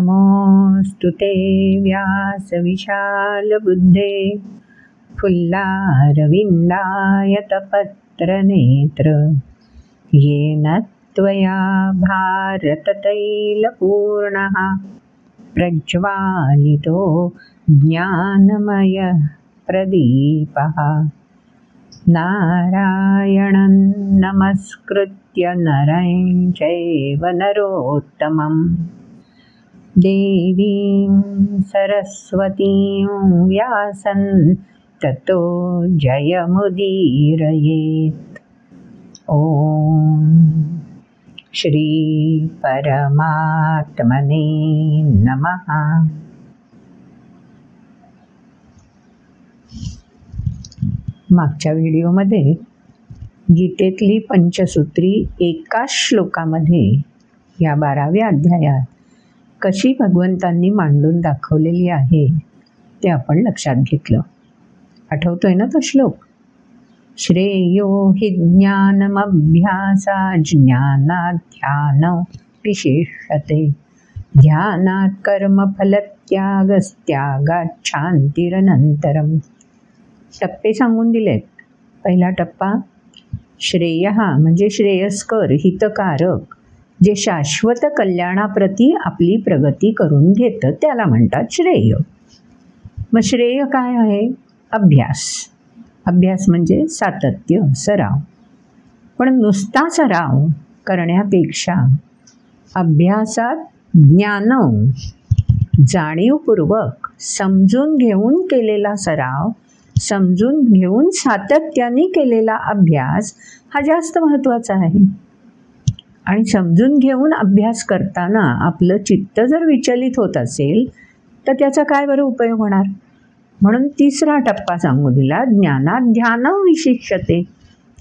नमोऽस्तु ते व्यासविशालबुद्धे फुल्लारविन्दायतपत्रनेत्र येन त्वया भारततैलपूर्णः प्रज्वालितो ज्ञानमयः प्रदीपः। नारायणं नमस्कृत्य नरं चैव नरोत्तमं देवीं सरस्वतीं व्यासं ततो जयमुदीरयेत्। ॐ श्री परमात्मने नमः। मागच्या व्हिडिओमध्ये गीतेतली पंचसूत्री एकाच श्लोकामध्ये या 12व्या अध्यायात कशी भगवंतांनी मांडून दाखवलेली आहे ते आपण लक्षात घेतलं. आठवतोय ना तो श्लोक? श्रेयो हि ज्ञानमभ्यासात् ज्ञानात् ध्यानं विशिष्यते ध्यानात् कर्मफलत्यागस्त्यागात् शान्तिरनन्तरम्. टप्पे सांगून दिलेत. पहिला टप्पा श्रेयः म्हणजे श्रेयस्कर, हितकारक, जे शाश्वत कल्याणाप्रती आपली प्रगती करून घेतं त्याला म्हणतात श्रेय. मग श्रेय काय आहे? अभ्यास. अभ्यास म्हणजे सातत्य, सराव. पण नुसता सराव करण्यापेक्षा अभ्यासात ज्ञान, जाणीवपूर्वक समजून घेऊन केलेला सराव, समजून घेऊन सातत्याने केलेला अभ्यास हा जास्त महत्त्वाचा आहे. आणि समजून घेऊन अभ्यास करताना आपलं चित्त जर विचलित होत असेल तर त्याचा काय बरं उपयोग होणार? म्हणून तिसरा टप्पा सांगू दिला, ज्ञानात ध्यानं विशिष्यते.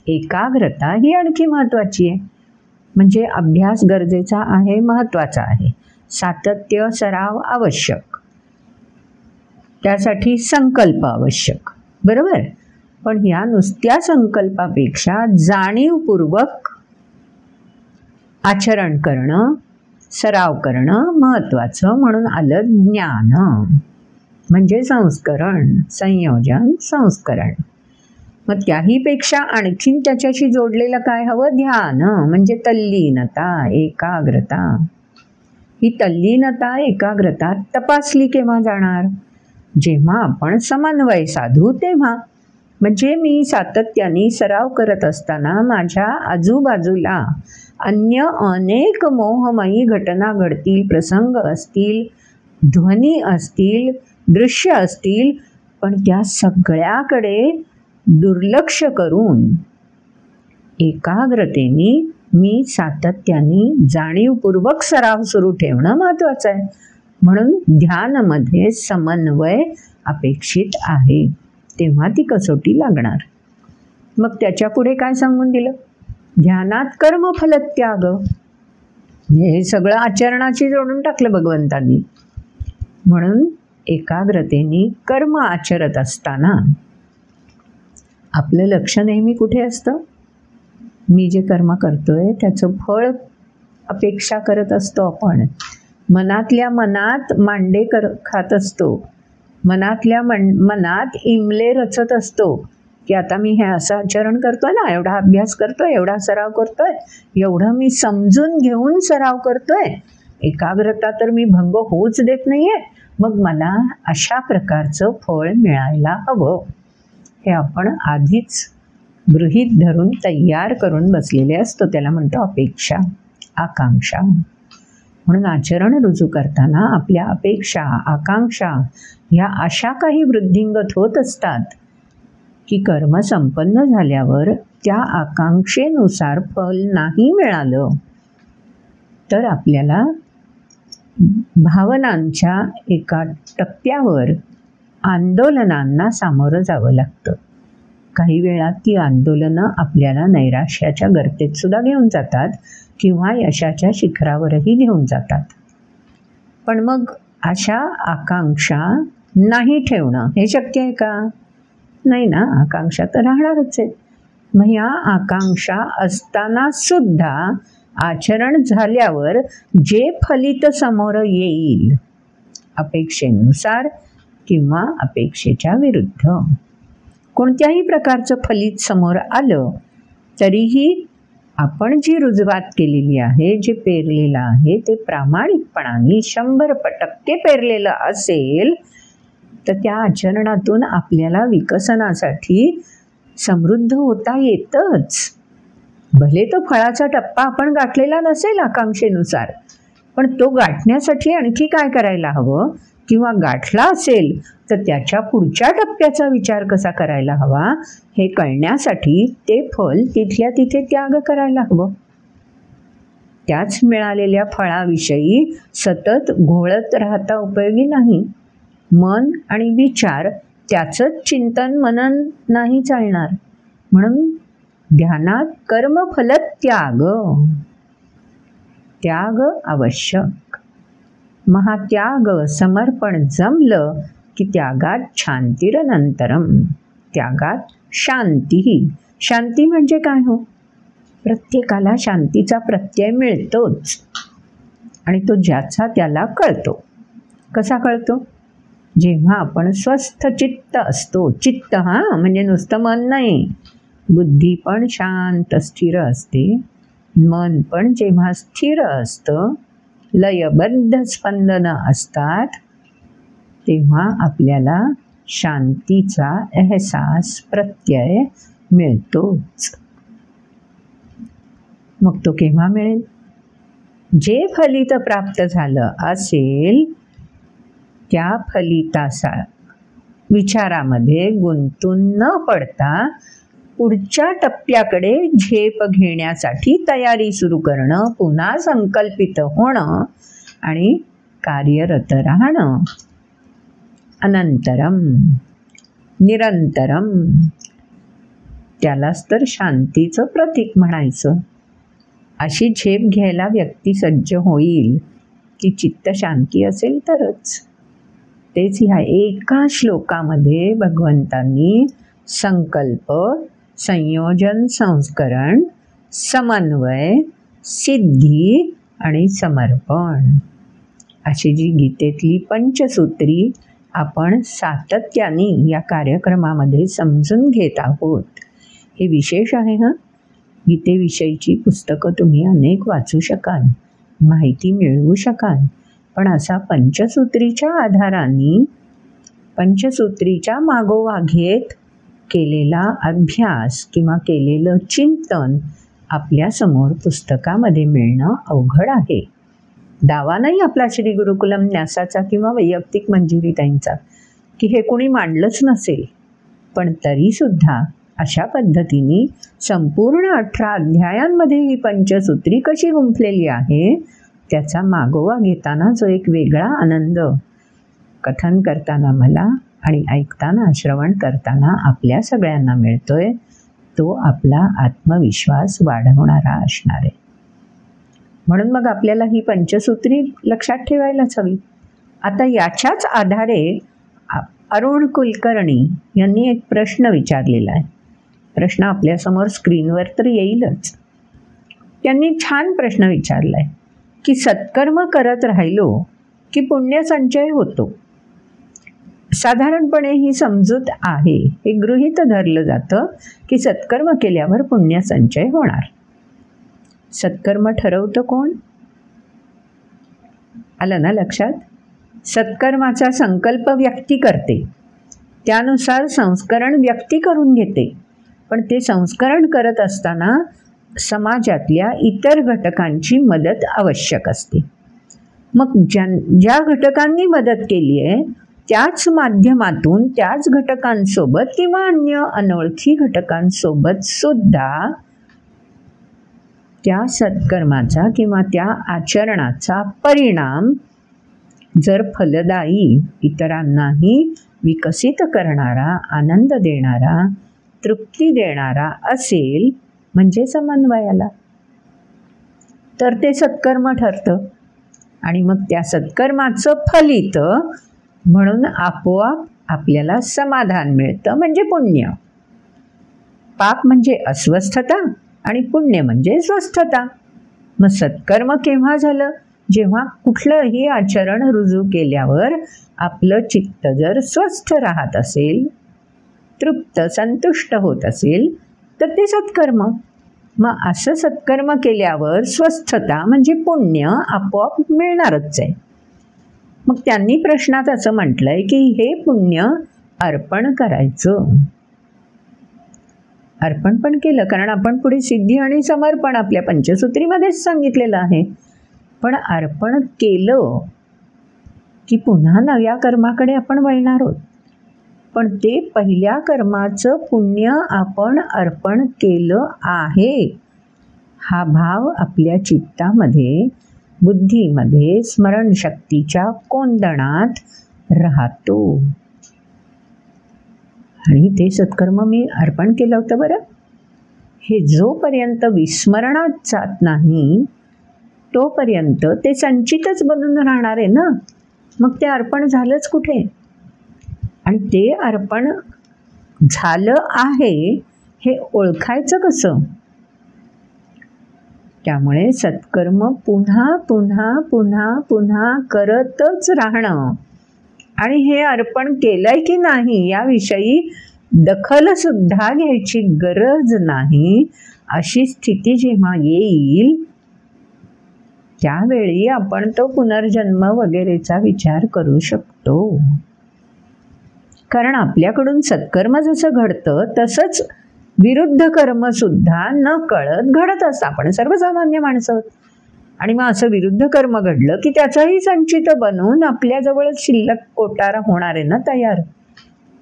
एकाग्रता ही आणखी महत्त्वाची आहे. म्हणजे अभ्यास गरजेचा आहे, महत्त्वाचा आहे. सातत्य, सराव आवश्यक. त्यासाठी संकल्प आवश्यक, बरोबर. पण या नुसत्या संकल्पापेक्षा जाणीवपूर्वक आचरण करणं, सराव करणं महत्त्वाचं. म्हणून आलं ज्ञान म्हणजे संस्करण, संयोजन, संस्करण. मग त्याहीपेक्षा आणखीन त्याच्याशी जोडलेलं काय हवं? ध्यान म्हणजे तल्लीनता, एकाग्रता. ही तल्लीनता, एकाग्रता तपासली केव्हा जाणार? जेव्हा आपण समन्वय साधू तेव्हा. म्हणजे मी सातत्याने सराव करत असताना माझ्या आजूबाजूला अन्य अनेक मोहमयी घटना घडतील, प्रसंग असतील, ध्वनी असतील, दृश्य असतील, पण त्या सगळ्याकडे दुर्लक्ष करून एकाग्रतेने मी सातत्याने जाणीवपूर्वक सराव सुरू ठेवणं महत्त्वाचं आहे. म्हणून ध्यानमध्ये समन्वय अपेक्षित आहे, तेव्हा ती कसोटी लागणार. मग त्याच्या पुढे काय सांगून दिलं? ध्यानात कर्मफलत्याग. हे सगळं आचरणाशी जोडून टाकलं भगवंतांनी. म्हणून एकाग्रतेने कर्म आचरत असताना आपलं लक्ष नेहमी कुठे असतं? मी जे कर्म करतोय त्याचं फळ अपेक्षा करत असतो आपण. मनातल्या मनात मांडे खात असतो. मनातल्या मनात इमले रचत असतो की आता मी हे असं आचरण करतोय ना, एवढा अभ्यास करतोय, एवढा सराव करतोय, एवढं मी समजून घेऊन सराव करतोय, एकाग्रता तर मी भंग होऊच देत नाहीये, मग मला अशा प्रकारचं फळ मिळायला हवं. हे आपण आधीच गृहीत धरून तयार करून बसलेले असतो. त्याला म्हणतो अपेक्षा, आकांक्षा. म्हणून आचरण रुजू करताना आपल्या अपेक्षा, आकांक्षा ह्या अशा काही वृद्धिंगत होत असतात की कर्म संपन्न झाल्यावर त्या आकांक्षेनुसार फल नाही मिळालं तर आपल्याला भावनांच्या एका टप्प्यावर आंदोलनांना सामोरं जावं लागतं. काही वेळा ती आंदोलनं आपल्याला नैराश्याच्या गर्तेत सुद्धा घेऊन जातात किंवा यशाच्या शिखरावरही घेऊन जातात. पण मग अशा आकांक्षा नाही ठेवणं हे शक्य आहे का? नाही ना, आकांक्षा तर राहणारच आहेत. मग या आकांक्षा असताना सुद्धा आचरण झाल्यावर जे फलित समोर येईल, अपेक्षेनुसार किंवा अपेक्षेच्या विरुद्ध कोणत्याही प्रकारचं फलित समोर आलं तरीही आपण जी रुजवात केलेली आहे, जे पेरलेलं आहे ते प्रामाणिकपणाने 100% पेरलेलं असेल तर त्या आचरणातून आपल्याला विकसनासाठी समृद्ध होता येतच. भले तो फळाचा टप्पा आपण गाठलेला नसेल आकांक्षेनुसार, पण तो गाठण्यासाठी आणखी काय करायला हवं, किंवा गाठला असेल तर त्याच्या पुढच्या टप्प्याचा विचार कसा करायला हवा हे कळण्यासाठी ते फल तिथल्या तिथे त्याग करायला हवं. त्याच मिळालेल्या फळाविषयी सतत घोळत राहता उपयोगी नाही. मन आणि विचार त्याचंच चिंतन मनन नाही चालणार. म्हणून ध्यानात कर्मफल त्याग आवश्यक. महात्याग समर्पण जमलं की त्यागात शांतिरनंतरम. त्यागात शांती म्हणजे काय हो? प्रत्येकाला शांतीचा प्रत्यय मिळतोच आणि तो ज्याचा त्याला कळतो. कसा कळतो? जेव्हा आपण स्वस्थ चित्त असतो. चित्त म्हणजे नुसतं मन नाही, बुद्धी पण शांत स्थिर असते. मन पण जेव्हा स्थिर असतं, लयबद्ध स्पंदनं असतात, तेव्हा आपल्याला शांतीचा अहसास प्रत्यय मिळतोच. मग तो केव्हा मिळेल? जे फलित प्राप्त झालं असेल त्या फलिताचा विचारामध्ये गुंतून न पडता पुढच्या टप्प्याकडे झेप घेण्यासाठी तयारी सुरू करणं, पुन्हा संकल्पित होणं आणि कार्यरत राहणं. अनंतरम, निरंतरम, त्यालाच तर शांतीचं प्रतीक म्हणायचं. अशी झेप घ्यायला व्यक्ती सज्ज होईल की चित्त शांती असेल तरच. तेच ह्या एका श्लोकामध्ये भगवंतांनी संकल्प, संयोजन, संस्करण, समन्वय, सिद्धी आणि समर्पण अशी जी गीतेतली पंचसूत्री आपण सातत्याने या कार्यक्रमामध्ये समजून घेत आहोत. हे विशेष आहे हं. गीतेविषयीची पुस्तकं तुम्ही अनेक वाचू शकाल, माहिती मिळवू शकाल, पण असा पंचसूत्रीच्या आधाराने, पंचसूत्रीच्या मागोवा घेत केलेला अभ्यास किंवा केलेलं चिंतन आपल्यासमोर पुस्तकामध्ये मिळणं अवघड आहे. दावा नाही आपला श्री गुरुकुलम न्यासाचा किंवा वैयक्तिक मंजिरीताईंचा की हे कोणी मांडलंच नसेल, पण तरीसुद्धा अशा पद्धतीने संपूर्ण 18 अध्यायांमध्ये ही पंचसूत्री कशी गुंफलेली आहे त्याचा मागोवा घेताना जो एक वेगळा आनंद कथन करताना मला आणि ऐकताना, श्रवण करताना आपल्या सगळ्यांना मिळतोय, तो आपला आत्मविश्वास वाढवणारा असणार आहे. म्हणून मग आपल्याला ही पंचसूत्री लक्षात ठेवायलाच हवी. आता याच्याच आधारे अरुण कुलकर्णी यांनी एक प्रश्न विचारलेला आहे. प्रश्न आपल्यासमोर स्क्रीनवर तर येईलच. त्यांनी छान प्रश्न विचारला आहे की सत्कर्म करत राहिलो की पुण्यसंचय होतो. साधारणपणे ही समजूत आहे, हे गृहीत धरलं जातं की सत्कर्म केल्यावर पुण्यसंचय होणार. सत्कर्म ठरवतं कोण? आलं ना लक्षात? सत्कर्माचा संकल्प व्यक्ती करते, त्यानुसार संस्करण व्यक्ती करून घेते, पण ते संस्करण करत असताना समाजातल्या इतर घटकांची मदत आवश्यक असते. मग ज्या घटकांनी मदत केली आहे त्याच माध्यमातून त्याच घटकांसोबत किंवा अन्य अनोळखी घटकांसोबत सुद्धा त्या सत्कर्माचा किंवा त्या आचरणाचा परिणाम जर फलदायी, इतरांनाही विकसित करणारा, आनंद देणारा, तृप्ती देणारा असेल, म्हणजे समन्वयाला, तर ते सत्कर्म ठरतं. आणि मग त्या सत्कर्माचं फलित म्हणून आपोआप आपल्याला समाधान मिळतं, म्हणजे पुण्य. पाप म्हणजे अस्वस्थता आणि पुण्य म्हणजे स्वस्थता. मग सत्कर्म केव्हा झालं? जेव्हा कुठलंही आचरण रुजू केल्यावर आपलं चित्त जर स्वस्थ राहत असेल, तृप्त संतुष्ट होत असेल, तर ते सत्कर्म. मग असं सत्कर्म केल्यावर स्वस्थता म्हणजे पुण्य आपोआप मिळणारच आहे. मग त्यांनी प्रश्नात असं म्हटलंय की हे पुण्य अर्पण करायचं. अर्पण पण केलं, कारण आपण पुढे सिद्धी आणि समर्पण आपल्या पंचसूत्रीमध्येच सांगितलेलं आहे. पण अर्पण केलं की पुन्हा नव्या कर्माकडे आपण वळणार आहोत. पण ते पहिल्या कर्माचं पुण्य आपण अर्पण केलं आहे, हा भाव आपल्या चित्तामध्ये, बुद्धीमध्ये, स्मरणशक्तीच्या कोंदणात राहतो. आणि ते सत्कर्म मी अर्पण केलं होतं बरं, हे जोपर्यंत विस्मरणात जात नाही तोपर्यंत ते संचितच बनून राहणार आहे ना. मग ते अर्पण झालंच कुठे? आणि ते अर्पण झालं आहे हे ओळखायचं कसं? त्यामुळे सत्कर्म पुन्हा पुन्हा पुन्हा पुन्हा करतच राहणं आणि हे अर्पण केलंय की नाही याविषयी दखलसुद्धा घ्यायची गरज नाही, अशी स्थिती जेव्हा येईल त्यावेळी आपण तो पुनर्जन्म वगैरेचा विचार करू शकतो. कारण आपल्याकडून सत्कर्म जसं घडतं तसंच विरुद्ध कर्मसुद्धा न कळत घडत असतं. आपण सर्वसामान्य माणसं आहोत. आणि मग असं विरुद्ध कर्म घडलं की त्याचाही संचित बनून आपल्याजवळ शिल्लक कोटा होणार आहे ना तयार.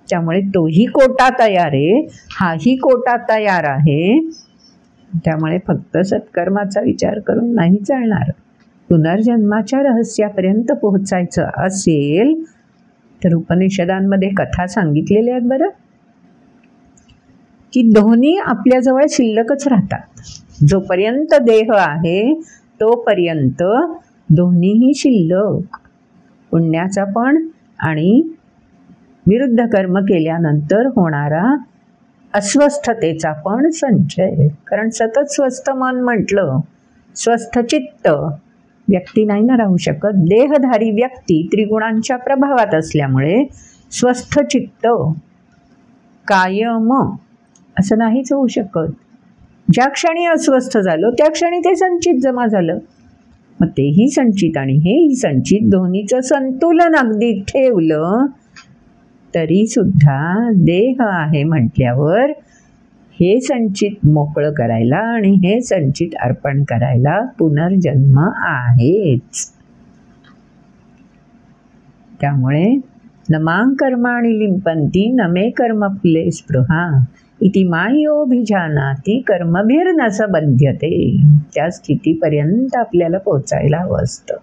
त्यामुळे तोही कोटा तयार आहे, हाही कोटा तयार आहे. त्यामुळे फक्त सत्कर्माचा विचार करून नाही चालणार. पुनर्जन्माच्या रहस्यापर्यंत पोहोचायचं असेल तर उपनिषदांमध्ये कथा सांगितलेल्या आहेत बरं, की दोन्ही आपल्याजवळ शिल्लकच राहतात. जोपर्यंत देह आहे तोपर्यंत दोन्हीही शिल्लक, पुण्याचा पण आणि विरुद्ध कर्म केल्यानंतर होणारा अस्वस्थतेचा पण संचय. कारण सतत स्वस्थ मन म्हटलं, स्वस्थ चित्त व्यक्ती नाही ना राहू शकत. देहधारी व्यक्ती त्रिगुणांच्या प्रभावात असल्यामुळे स्वस्थ चित्त कायम असं नाहीच होऊ शकत. ज्या क्षणी अस्वस्थ झालो त्या क्षणी ते संचित जमा झालं. मग तेही संचित आणि हेही संचित दोन्हीचं संतुलन अगदी ठेवलं तरी सुद्धा देह आहे म्हटल्यावर हे संचित मोकळं करायला आणि हे संचित अर्पण करायला पुनर्जन्म आहेच. त्यामुळे न मां कर्माणि लिंपन्ति न मे कर्म फुले स्पृहा इति मायोभिजानाति कर्मभिर्न स बध्यते. त्या स्थितीपर्यंत आपल्याला पोचायला हवं असतं.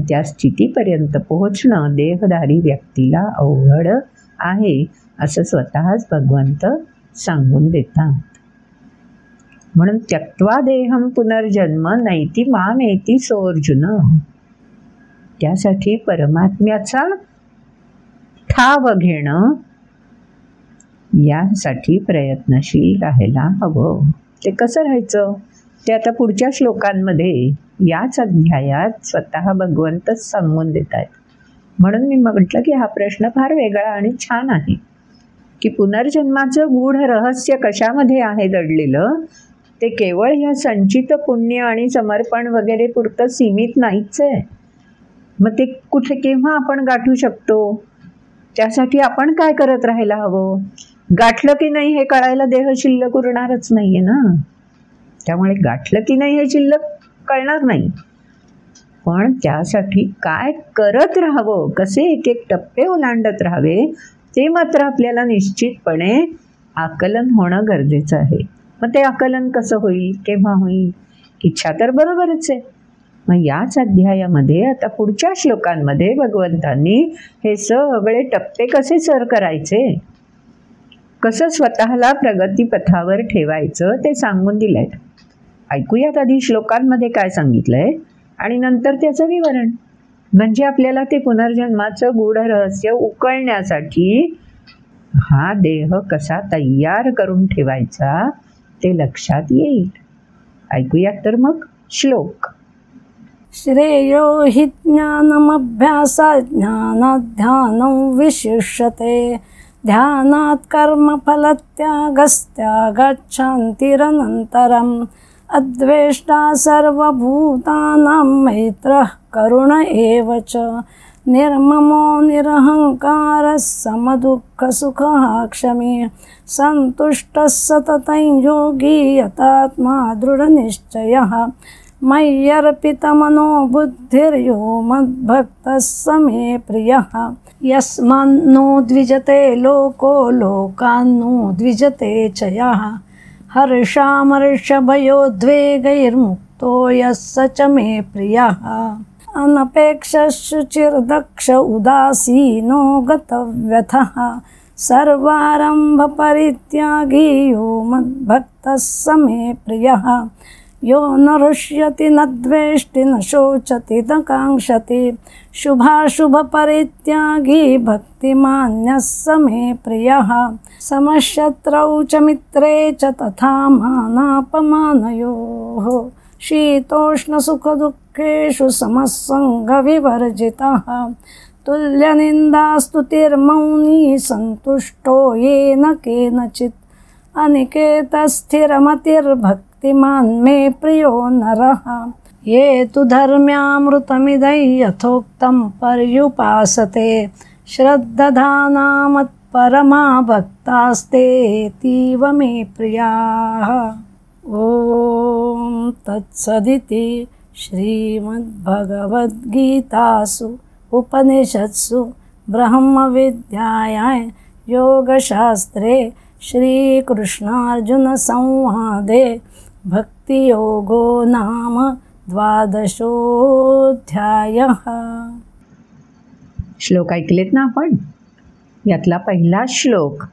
त्या स्थितीपर्यंत पोहोचणं देहधारी व्यक्तीला अवघड आहे असं स्वतःच भगवंत सांगून देतात. म्हणून त्यक्त्वा देहं पुनर्जन्म नैति मामेति सोऽर्जुन. त्यासाठी परमात्म्याचा ठाव घेणं यासाठी प्रयत्नशील राहायला हवं. ते कसं राहायचं ते आता पुढच्या श्लोकांमध्ये याच अध्यायात स्वतः भगवंतच सांगून देत आहेत. म्हणून मी म्हटलं की हा प्रश्न फार वेगळा आणि छान आहे, की पुनर्जन्माचं गूढ रहस्य कशामध्ये आहे दडलेलं. ते केवळ ह्या संचित पुण्य आणि समर्पण वगैरे पुरतं सीमित नाहीच आहे. मग ते कुठे केव्हा आपण गाठू शकतो, त्यासाठी आपण काय करत राहायला हवं. गाठलं की नाही हे कळायला देह शिल्लक उरणारच नाही आहे ना. त्यामुळे गाठलं की नाही हे शिल्लक कळणार नाही. पण त्यासाठी काय करत राहावं, कसे एक एक टप्पे ओलांडत राहावे ते मात्र आपल्याला निश्चितपणे आकलन होणं गरजेचं आहे. मग ते आकलन कसं होईल, केव्हा होईल? इच्छा तर बरोबरच आहे. मग याच अध्यायामध्ये आता पुढच्या श्लोकांमध्ये भगवंतांनी हे सगळे टप्पे कसे सर करायचे, कसं स्वतःला प्रगतीपथावर ठेवायचं ते सांगून दिलंय. ऐकूयात आधी श्लोकांमध्ये काय सांगितलंय आणि नंतर त्याचं विवरण. म्हणजे आपल्याला ते पुनर्जन्माचं गूढ रहस्य उकळण्यासाठी हा देह कसा तयार करून ठेवायचा ते लक्षात येईल. ऐकूयात तर मग. श्लोक. श्रेयो हि ज्ञानमभ्यासात् ज्ञानाध्यानं विशिष्यते. ध्यानात् कर्मफलत्यागस्त्यागच्छान्तिरनन्तरम्. अद्वेष्टा सर्वभूतानां मैत्रः करुण एव च. निर्ममो निरहङ्कारः समदुःखसुखः क्षमी. सन्तुष्टः सततं योगी यतात्मा दृढनिश्चयः. मय्यर्पितमनो बुद्धिर्यो मद्भक्तः स मे प्रियः. यस्मान्नो द्विजते लोको लोकान्नो द्विजते च यः. हर्षामर्षभयोद्वेगैर्मुक्तो यः स च मे प्रियः. अनपेक्षः शुचिर्दक्ष उदासीनो गतव्यथः. सर्वारम्भपरित्यागी यो मद्भक्तः स मे प्रियः. यो न हृष्यति न द्वेष्टि न शोचति न काङ्क्षति. शुभाशुभपरित्यागी भक्तिमान्यः स मे प्रियः. समशत्रौ च मित्रे च तथा मानापमानयोः. शीतोष्णसुखदुःखेषु समसङ्गविवर्जितः. तुल्यनिन्दास्तुतिर्मौनी सन्तुष्टो येन केनचित्. अनिकेतस्थिरमतिर्भक्तिमान् मे प्रियो नरः. ये तु धर्म्यामृतमिदं यथोक्तं पर्युपासते. श्रद्दधाना मत्परमा भक्तास्तेऽतीव मे प्रियाः. ॐ तत्सदिति श्रीमद्भगवद्गीतासु उपनिषत्सु ब्रह्मविद्यायां योगशास्त्रे श्रीकृष्णार्जुनसंवादे भक्तियोगो नाम 12ोऽध्यायः. श्लोक ऐकलेत ना आपण? यातला पहिला श्लोक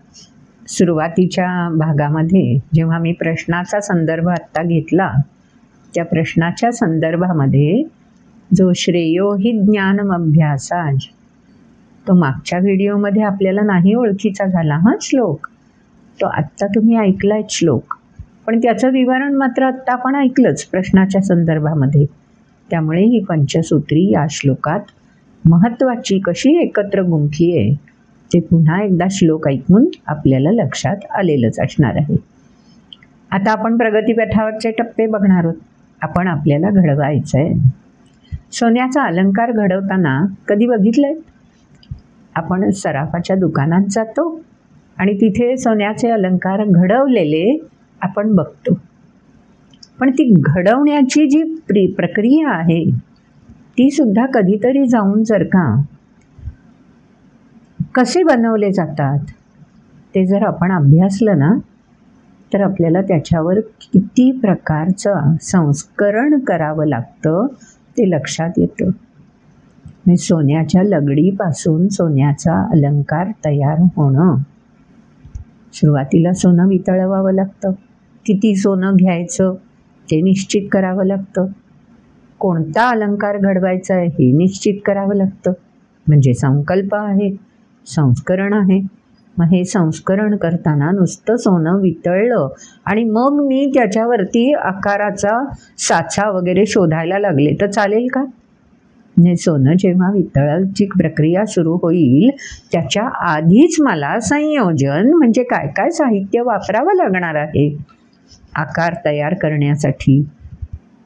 सुरुवातीच्या भागामध्ये जेव्हा मी प्रश्नाचा संदर्भ आत्ता घेतला, त्या प्रश्नाच्या संदर्भामध्ये जो श्रेयो हि ज्ञानमभ्यासात्, तो मागच्या व्हिडिओमध्ये आपल्याला नाही ओळखीचा झाला हा श्लोक. तो आत्ता तुम्ही ऐकलाय श्लोक, पण त्याचं विवरण मात्र आत्ता आपण ऐकलंच प्रश्नाच्या संदर्भामध्ये. त्यामुळे ही पंचसूत्री या श्लोकात महत्त्वाची कशी एकत्र गुंफली आहे ते पुन्हा एकदा श्लोक ऐकून आपल्याला लक्षात आलेलंच असणार आहे. आता आपण प्रगतीपथावरचे टप्पे बघणार आहोत. आपण आपल्याला घडवायचं आहे. सोन्याचा अलंकार घडवताना कधी बघितलंय? आपण सराफाच्या दुकानात जातो आणि तिथे सोन्याचे अलंकार घडवलेले आपण बघतो. पण ती घडवण्याची जी प्रक्रिया आहे ती सुद्धा कधीतरी जाऊन जर का कसे बनवले जातात ते जर आपण अभ्यासलं ना, तर आपल्याला त्याच्यावर किती प्रकारचं संस्करण करावं लागतं ते लक्षात येतं. म्हणजे सोन्याच्या लगडीपासून सोन्याचा अलंकार तयार होणं. सुरुवातीला सोनं वितळवावं लागतं. किती सोनं घ्यायचं ते निश्चित करावं लागतं. कोणता अलंकार घडवायचा आहे हे निश्चित करावं लागतं. म्हणजे संकल्प आहे, संस्करण आहे. मग हे संस्करण करताना नुसतं सोनं वितळलं आणि मग मी त्याच्यावरती आकाराचा साचा वगैरे शोधायला लागले तर चालेल का? म्हणजे सोनं जेव्हा वितळायची प्रक्रिया सुरू होईल त्याच्या आधीच मला संयोजन म्हणजे काय काय साहित्य वापरावं लागणार आहे आकार तयार करण्यासाठी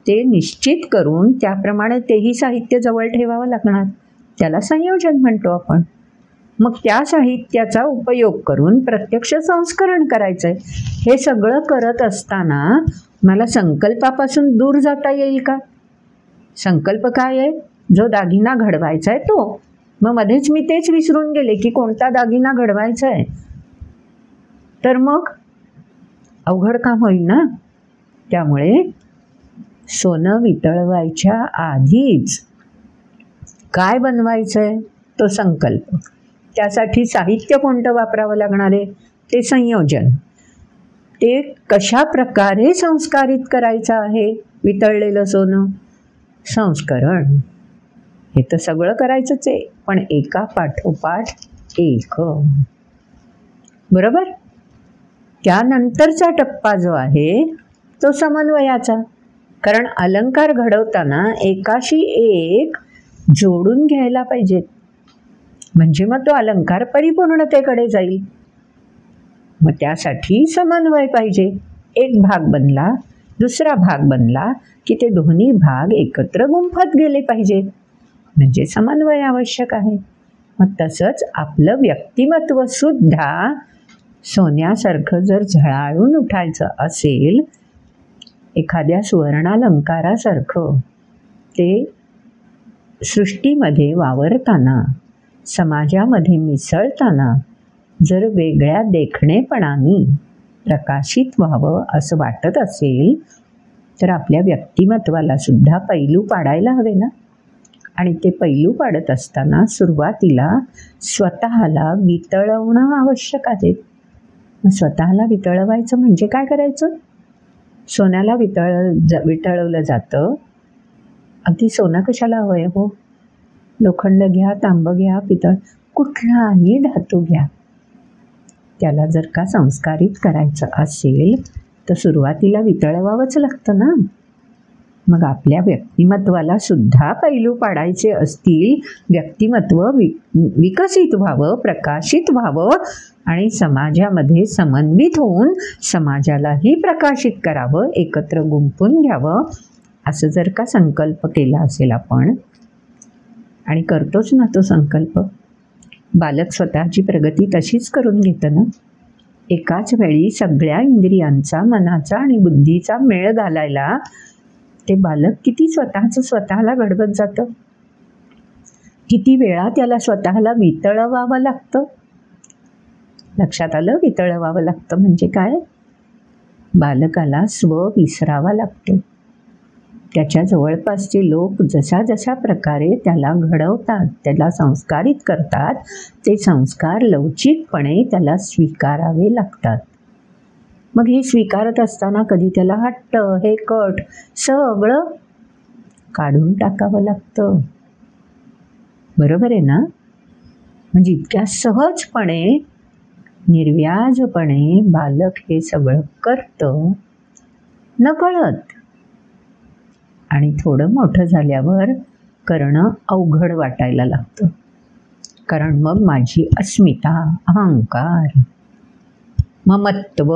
ते निश्चित करून त्याप्रमाणे तेही साहित्य जवळ ठेवावं लागणार. त्याला संयोजन म्हणतो आपण. मग त्या साहित्याचा उपयोग करून प्रत्यक्ष संस्करण करायचं आहे. हे सगळं करत असताना मला संकल्पापासून दूर जाता येईल का? संकल्प काय आहे? जो दागिना घडवायचा आहे तो. मग मध्येच मी तेच विसरून गेले की कोणता दागिना घडवायचा आहे, तर मग अवघड काम होईल ना. त्यामुळे सोनं वितळवायच्या आधीच काय बनवायचं आहे तो संकल्प. त्यासाठी साहित्य कोणतं वापरावं लागणार आहे ते संयोजन. ते कशा प्रकारे संस्कारित करायचं आहे वितळलेलं सोनं, संस्करण. हे तर सगळं करायचंच आहे, पण एका पाठोपाठ एक. बरोबर. त्यानंतरचा टप्पा जो आहे तो समन्वयाचा. कारण अलंकार घडवताना एकाशी एक जोडून घ्यायला पाहिजेत, म्हणजे मग तो अलंकार परिपूर्णतेकडे जाईल. मग त्यासाठी समन्वय पाहिजे. एक भाग बनला, दुसरा भाग बनला की ते दोन्ही भाग एकत्र गुंफत गेले पाहिजेत, म्हणजे समन्वय आवश्यक आहे. मग तसंच आपलं व्यक्तिमत्व सुद्धा सोन्यासारखं जर झळाळून उठायचं असेल, एखाद्या सुवर्णालंकारासारखं ते सृष्टीमध्ये वावरताना, समाजामध्ये मिसळताना जर वेगळ्या देखणेपणाने प्रकाशित व्हावं असं वाटत असेल, तर आपल्या व्यक्तिमत्वाला सुद्धा पैलू पाडायला हवे ना. आणि ते पैलू पाडत असताना सुरुवातीला स्वतःला वितळवणं आवश्यक आहे. मग स्वतःला वितळवायचं म्हणजे काय करायचं? सोन्याला वितळवलं जातं. अगदी सोनं कशाला हवं आहे हो? लोखंड घ्या, तांब घ्या, पितळ, कुठलाही धातू घ्या. त्याला जर का संस्कारित करायचं असेल तर सुरुवातीला वितळवावंच लागतं ना. मग आपल्या व्यक्तिमत्वाला सुद्धा पैलू पाडायचे असतील, व्यक्तिमत्व विकसित व्हावं, प्रकाशित व्हावं आणि समाजामध्ये समन्वित होऊन समाजालाही प्रकाशित करावं, एकत्र गुंफून घ्यावं, असं जर का संकल्प केला असेल आपण, आणि करतोच ना तो संकल्प. बालक स्वतःची प्रगती तशीच करून घेतं ना. एकाच वेळी सगळ्या इंद्रियांचा, मनाचा आणि बुद्धीचा मेळ घालायला ते बालक किती स्वतःला घडवत जातं. किती वेळा त्याला स्वतःला वितळवावं लागतं. लक्षात आलं? वितळवावं लागतं म्हणजे काय? बालकाला स्व विसरावा लागतो. त्याच्या जवळपासचे लोक जसा जसा प्रकारे त्याला घडवतात, त्याला संस्कारित करतात, ते संस्कार लवचिकपणे त्याला स्वीकारावे लागतात. मग हे स्वीकारत असताना कधी त्याला हट्ट, हेकट सगळं काढून टाकावं लागतं. बरोबर आहे ना? म्हणजे इतक्या सहजपणे, निर्व्याजपणे बालक हे सगळं करतं नकळत. आणि थोडं मोठं झाल्यावर करणं अवघड वाटायला लागतं. कारण मग माझी अस्मिता, अहंकार, ममत्व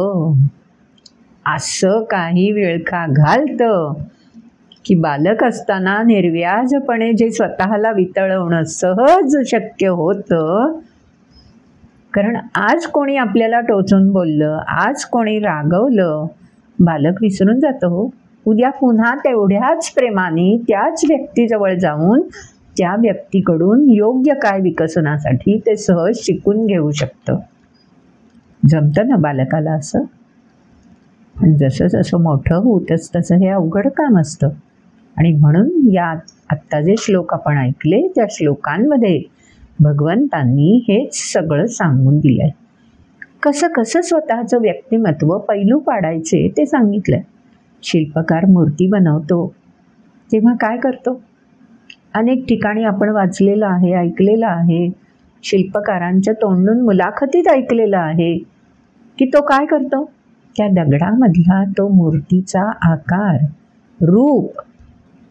असं काही विळखा घालतं की बालक असताना निर्व्याजपणे जे स्वतःला वितळवणं सहज शक्य होतं, कारण आज कोणी आपल्याला टोचून बोललं, आज कोणी रागवलं, बालक विसरून जातं हो. उद्या पुन्हा तेवढ्याच प्रेमाने त्याच व्यक्तीजवळ जाऊन त्या व्यक्तीकडून योग्य काय विकसनासाठी ते सहज शिकून घेऊ शकतं. जमतं ना बालकाला असं. पण जसं जसं मोठं होतंच तसं हे अवघड काम असतं. आणि म्हणून या आत्ता जे श्लोक आपण ऐकले त्या श्लोकांमध्ये भगवंतांनी हेच सगळं सांगून दिलं आहे. कसं कसं स्वतःचं व्यक्तिमत्व पैलू पाडायचे ते सांगितलं आहे. शिल्पकार मूर्ती बनवतो तेव्हा काय करतो? अनेक ठिकाणी आपण वाचलेलं आहे, ऐकलेलं आहे, शिल्पकारांच्या तोंडून मुलाखतीत ऐकलेलं आहे की तो काय करतो? त्या दगडामधला तो मूर्तीचा आकार, रूप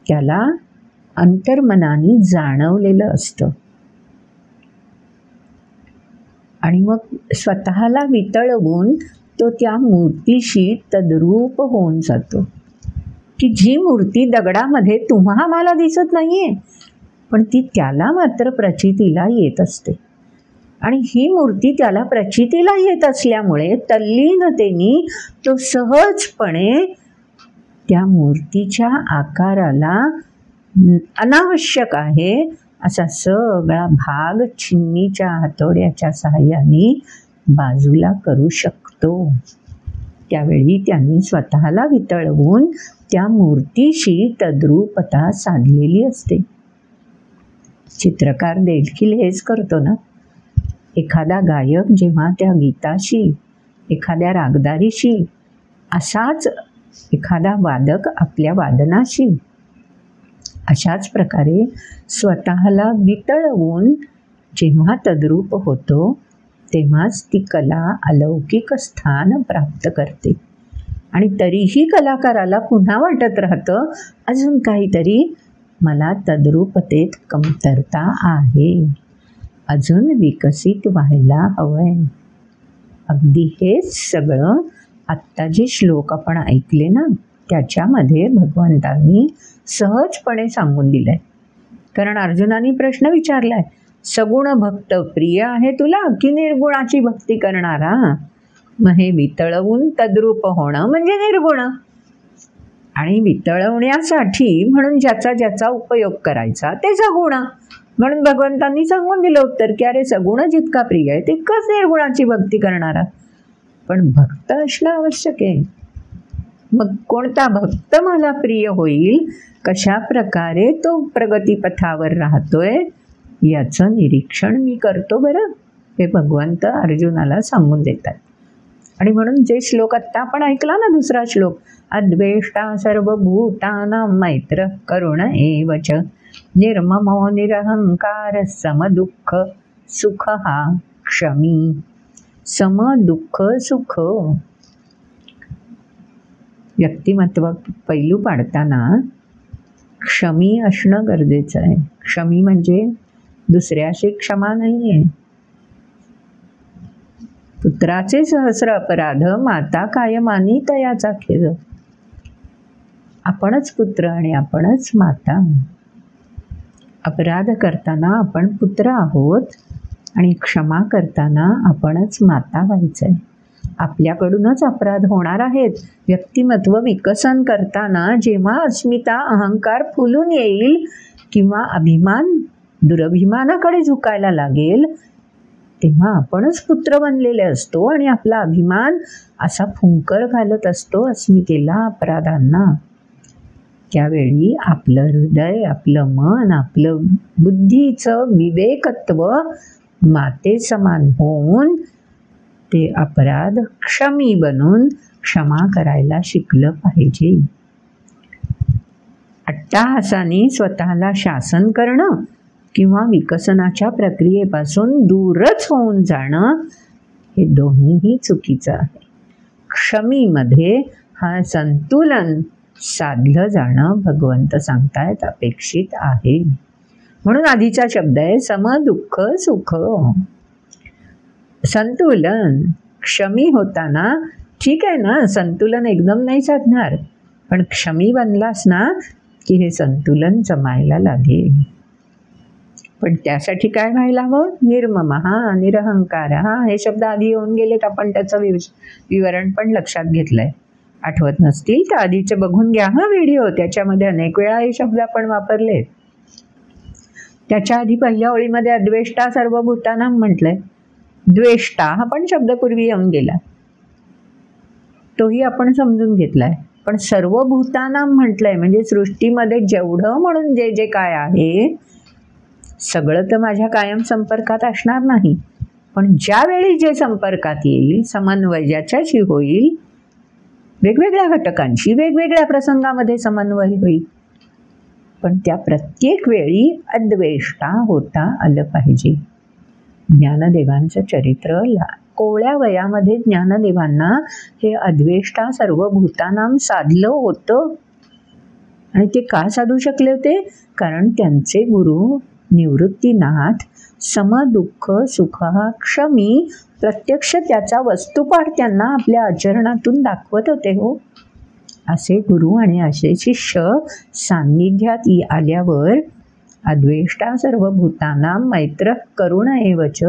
त्याला अंतर्मनाने जाणवलेलं असतं. आणि मग स्वतःला वितळवून तो त्या मूर्तीशी तद्रूप होऊन जातो. की जी मूर्ती दगडामध्ये तुम्हा मला दिसत नाहीये, पण ती त्याला मात्र प्रचितीला येत असते. आणि ही मूर्ती त्याला प्रचितीला येत असल्यामुळे तल्लीनतेने तो सहजपणे त्या मूर्तीच्या आकाराला अनावश्यक आहे असा सगळा भाग छिन्नीच्या हातोड्याच्या सहाय्याने बाजूला करू शकतो. त्यावेळी त्यांनी स्वतःला वितळवून त्या मूर्तीशी तद्रूपता साधलेली असते. चित्रकार देखील हेच करतो ना. एखादा गायक जेव्हा त्या गीताशी, एखाद्या रागदारीशी, असाच एखादा वादक आपल्या वादनाशी, अशाच प्रकारे स्वतःला वितळवून जेव्हा तद्रूप होतो तेव्हाच ती कला अलौकिक स्थान प्राप्त करते. आणि तरीही कलाकाराला पुन्हा वाटत राहतं अजून काहीतरी मला तद्रूपतेत कमतरता आहे, अजून विकसित व्हायला हवंय. अगदी हेच सगळं आत्ता जे श्लोक आपण ऐकले ना त्याच्यामध्ये भगवंतांनी सहजपणे सांगून दिलंय. कारण अर्जुनाने प्रश्न विचारलाय, सगुण भक्त प्रिय आहे तुला की निर्गुणाची भक्ती करणारा? मग हे वितळवून तद्रूप होणं म्हणजे निर्गुण, आणि वितळवण्यासाठी म्हणून ज्याचा ज्याचा उपयोग करायचा ते सगुण. म्हणून भगवंतांनी सांगून दिलं उत्तर की अरे सगुण जितका प्रिय आहे तितकंच निर्गुणाची भक्ती करणारा. पण भक्त असणं आवश्यक आहे. मग कोणता भक्त मला प्रिय होईल, कशा प्रकारे तो प्रगतीपथावर राहतोय याचं निरीक्षण मी करतो बरं, हे भगवंत अर्जुनाला सांगून देतात. आणि म्हणून जे श्लोक आत्ता आपण ऐकला ना, दुसरा श्लोक, अद्वेष्टा सर्वभूतानां मैत्र करुण एवच निर्ममो निरहंकार समदुःख सुख हा क्षमी. समदुःख सुख व्यक्तिमत्व पैलू पाडताना क्षमी असणं गरजेचं आहे. क्षमी म्हणजे दुसऱ्याशी क्षमा नाही आहे. पुत्राचे सहस्र अपराध माता काय मानी तयाचा खेद. आपणच पुत्र आणि आपणच माता. अपराध करताना आपण पुत्र आहोत आणि क्षमा करताना आपणच माता व्हायचं आहे. आपल्याकडूनच अपराध होणार आहेत. व्यक्तिमत्व विकसन करताना जेव्हा अस्मिता अहंकार फुलून येईल किंवा अभिमान दुरभिमानाकडे झुकायला लागेल तेव्हा आपणच पुत्र बनलेले असतो आणि आपला अभिमान असा फुंकर घालत असतो अस्मितेला, अपराधांना. त्यावेळी आपलं हृदय, आपलं मन, आपलं बुद्धीचं विवेकत्व माते समान होऊन ते अपराध क्षमी बनून क्षमा करायला शिकलं पाहिजे. अट्टाहासाने स्वतःला शासन करणं किंवा विकसनाच्या प्रक्रियेपासून दूरच होऊन जाणं हे दोन्हीही चुकीचं आहे. क्षमीमध्ये हा संतुलन साधलं जाणं भगवंत सांगतायत अपेक्षित आहे. म्हणून आधीचा शब्द आहे समदुःख सुख. संतुलन क्षमी होताना ठीक आहे ना, संतुलन एकदम नाही साधणार, पण क्षमी बनलास ना की हे संतुलन जमायला लागेल. पण त्यासाठी काय व्हायला हवं? निर्ममः निरहंकारः हे शब्द आधी येऊन गेलेत, आपण त्याचं विवरण पण लक्षात घेतलंय. आठवत नसतील तर आधीचे बघून घ्या हा व्हिडिओ, त्याच्यामध्ये अनेक वेळा हे शब्द आपण वापरले. त्याच्या आधी पहिल्या ओळीमध्ये अद्वेष्टा सर्वभूतानां म्हटलंय. द्वेष्टा हा पण शब्द पूर्वी येऊन गेला, तोही आपण समजून घेतलाय. पण सर्वभूतानां म्हटलंय म्हणजे सृष्टीमध्ये जेवढं म्हणून जे जे काय आहे सगळं तर माझ्या कायम संपर्कात असणार नाही, पण ज्यावेळी जे संपर्कात येईल, समन्वय ज्याच्याशी होईल, वेगवेगळ्या घटकांशी वेगवेगळ्या प्रसंगामध्ये समन्वय होईल, पण त्या प्रत्येक वेळी अद्वेष्टा होता आलं पाहिजे. ज्ञानदेवांचं चरित्र कोवळ्या वयामध्ये ज्ञानदेवांना हे अद्वेष्टा सर्वभूतानां साधलं होतं. आणि ते का साधू शकले होते? कारण त्यांचे गुरु निवृत्तीनाथ समदुःख सुख क्षमी प्रत्यक्ष त्याचा वस्तुपाठ त्यांना आपल्या आचरणातून दाखवत होते. हो, असे गुरु आणि असे शिष्य सान्निध्यात आल्यावर अद्वेष्टा सर्वभूतानां मैत्र करुण एवच.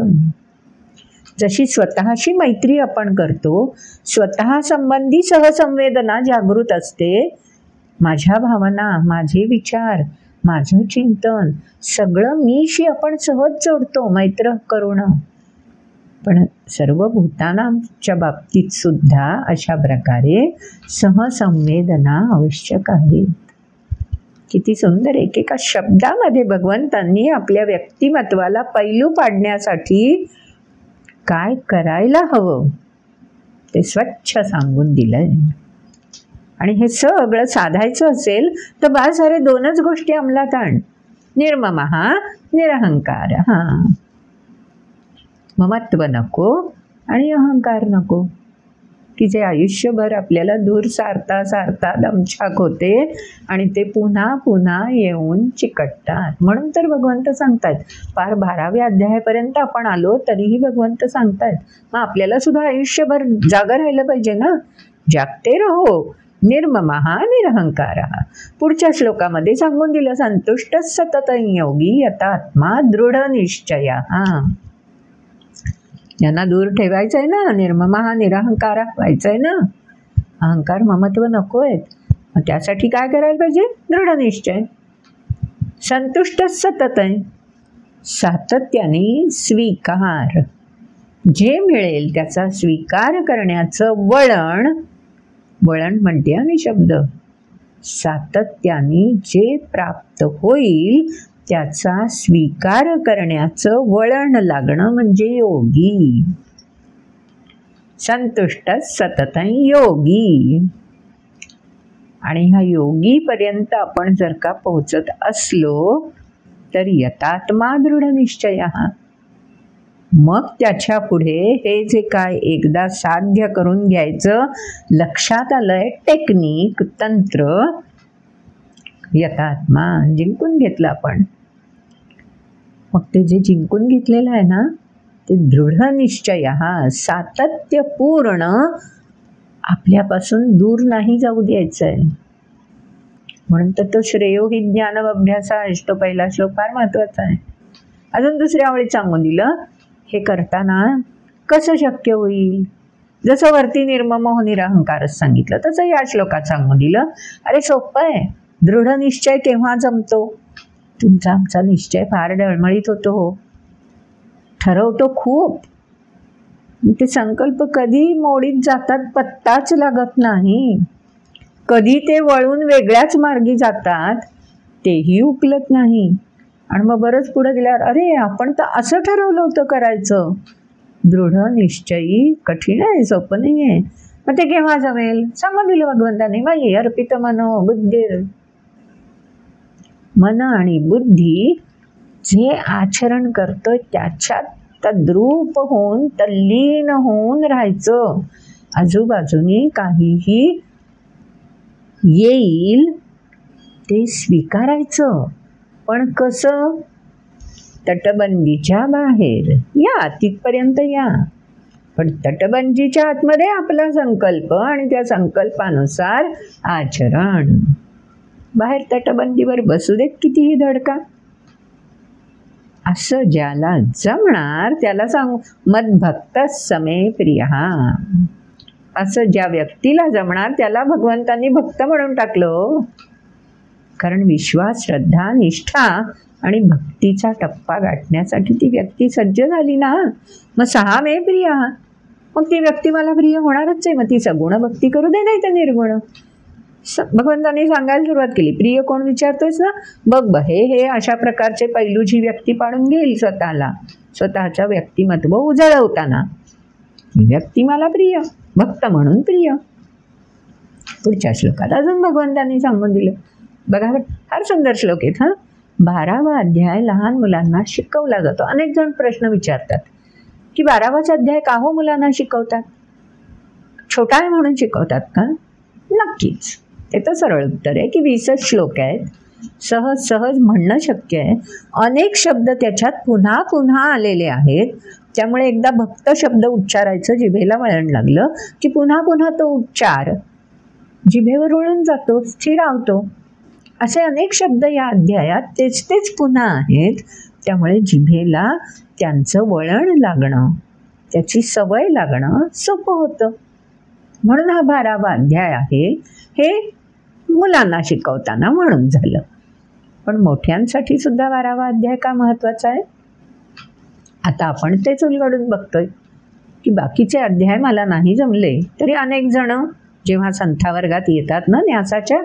जशी स्वतःशी मैत्री आपण करतो, स्वतः संबंधी सहसंवेदना जागृत असते. माझ्या भावना, माझे विचार, माझं चिंतन सगळं मीशी आपण सहज जोडतो मैत्र करुण. पण सर्वभूतानांच्या बाबतीत सुद्धा अशा प्रकारे सहसंवेदना आवश्यक आहे. किती सुंदर एकेका शब्दामध्ये भगवंतांनी आपल्या व्यक्तिमत्वाला पैलू पाडण्यासाठी काय करायला हवं ते स्वच्छ सांगून दिलंय. आणि हे सगळं साधायचं असेल तर बा सारे दोनच गोष्टी अंमलात आण. निर्ममः निरहंकारः. ममत्व नको आणि अहंकार नको. की जे आयुष्यभर आपल्याला दूर सारता सारता दमछाक होते आणि ते पुन्हा पुन्हा येऊन चिकटतात. म्हणून तर भगवंत सांगतायत, फार 12व्या अध्यायापर्यंत आपण आलो तरीही भगवंत सांगतायत मग आपल्याला सुद्धा आयुष्यभर जागं राहिलं पाहिजे ना. जागते रहो निर्ममः निरहंकारः. पुढच्या श्लोकामध्ये सांगून दिलं, संतुष्ट सततं योगी यतात्मा दृढ निश्चयः. यांना दूर ठेवायचं आहे ना, निर्ममः निरहंकार व्हायचं आहे ना, अहंकार ममत्व नको आहेत. मग त्यासाठी काय करायला पाहिजे? दृढ निश्चय. संतुष्ट सततं, सातत्याने स्वीकार, जे मिळेल त्याचा स्वीकार करण्याचं वळण. वळण म्हणते मी शब्द. सातत्याने जे प्राप्त होईल त्याचा स्वीकार करण्याचं वळण लागणं म्हणजे योगी. संतुष्ट सततं योगी. आणि ह्या योगीपर्यंत आपण जर का पोहोचत असलो तर यतात्मा दृढ निश्चयः. मग त्याच्या पुढे हे जे काय एकदा साध्य करून घ्यायचं लक्षात आलंय, टेक्निक, तंत्र, यतात्मा जिंकून घेतलं आपण. मग ते जे जिंकून घेतलेलं आहे ना ते दृढ निश्चय, सातत्यपूर्ण आपल्यापासून दूर नाही जाऊ द्यायचं आहे. म्हणून तर तो श्रेयो हि ज्ञानम अभ्यासा तो पहिला श्लोक फार महत्त्वाचा आहे. अजून दुसऱ्या वेळी सांगून दिलं, हे करताना कसं शक्य होईल. जसं वरती निर्मम निरहंकारच सांगितलं तसं या श्लोकात सांगून दिलं. अरे सोपं आहे. दृढ निश्चय केव्हा जमतो? तुमचा आमचा निश्चय फार डळमळीत होतो हो, ठरवतो खूप, ते संकल्प कधी मोडीत जातात पत्ताच लागत नाही. कधी ते वळून वेगळ्याच मार्गी जातात तेही उकलत नाही. आणि मग बरंच पुढे गेल्यावर अरे आपण तर असं ठरवलं होतं करायचं. दृढ निश्चयी कठीण आहे, सोपं नाही आहे. मग ते केव्हा जमेल? सांगून दिलं भगवंताने, मयि अर्पित मनो बुद्धी. मन आणि बुद्धी जे आचरण करतोय त्याच्यात तद्रूप होऊन तल्लीन होऊन राहायचं. आजूबाजूनी काहीही येईल ते स्वीकारायचं. पण कसं? तटबंदीच्या बाहेर या, तिथपर्यंत या. पण तटबंदीच्या आतमध्ये आपला संकल्प आणि त्या संकल्पानुसार आचरण. बाहेर तटबंदीवर बसू देत कितीही धडका. असं ज्याला जमणार त्याला सांगू, मद्भक्त समे प्रियः. असं ज्या व्यक्तीला जमणार त्याला भगवंतांनी भक्त म्हणून टाकलं. कारण विश्वास, श्रद्धा, निष्ठा आणि भक्तीचा टप्पा गाठण्यासाठी ती व्यक्ती सज्ज झाली ना. मग 6 मे प्रिय. मग ती व्यक्ती मला प्रिय होणारच आहे. मग ती सगुण भक्ती करू दे, नाही तर निर्गुण. भगवंतांनी सांगायला सुरुवात केली. प्रिय कोण विचारतोयस ना, बघ हे अशा प्रकारचे पैलू जी व्यक्ती पाडून घेईल स्वतःला, स्वतःच्या व्यक्तिमत्व उजळवताना, ही व्यक्ती मला प्रिय, भक्त म्हणून प्रिय. पुढच्या श्लोकात अजून भगवंतांनी सांगून दिलं. बघा फार सुंदर श्लोक आहेत. 12वा अध्याय लहान मुलांना शिकवला जातो. अनेक जण प्रश्न विचारतात की 12वाचा अध्याय का हो मुलांना शिकवतात? छोटा आहे म्हणून शिकवतात का? नक्कीच. ते तर सरळ उत्तर आहे की 20च श्लोक आहेत. सहज म्हणणं शक्य आहे. अनेक शब्द त्याच्यात पुन्हा पुन्हा आलेले आहेत. त्यामुळे एकदा भक्त शब्द उच्चारायचं जिभेला वळण लागलं की पुन्हा पुन्हा तो उच्चार जिभेवर वळून जातो, स्थिरावतो. असे अनेक शब्द या अध्यायात तेच पुन्हा आहेत. त्यामुळे जिभेला त्यांचं वळण लागणं, त्याची सवय लागणं सोपं होतं. म्हणून हा 12वा अध्याय आहे. हे मुलांना शिकवताना म्हणून झालं. पण मोठ्यांसाठी सुद्धा 12वा अध्याय का महत्त्वाचा आहे? आता आपण तेच उलगडून बघतोय की बाकीचे अध्याय मला नाही जमले तरी अनेक जण जेव्हा संथावर्गात येतात ना न्यासाच्या,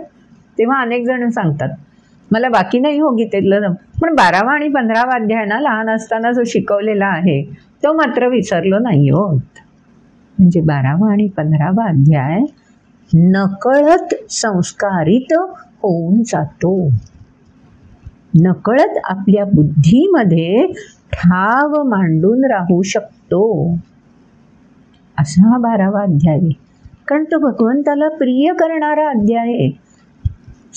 तेव्हा अनेक जण सांगतात मला बाकी नाही हो गीतेतलं, पण 12वा आणि 15वा अध्याय ना लहान असताना जो शिकवलेला आहे तो मात्र विसरलो नाही होत. म्हणजे 12वा आणि 15वा अध्याय नकळत संस्कारित होऊन जातो. नकळत आपल्या बुद्धीमध्ये ठाव मांडून राहू शकतो. असा हा 12वा अध्याय. कारण तो भगवंताला प्रिय करणारा अध्याय आहे.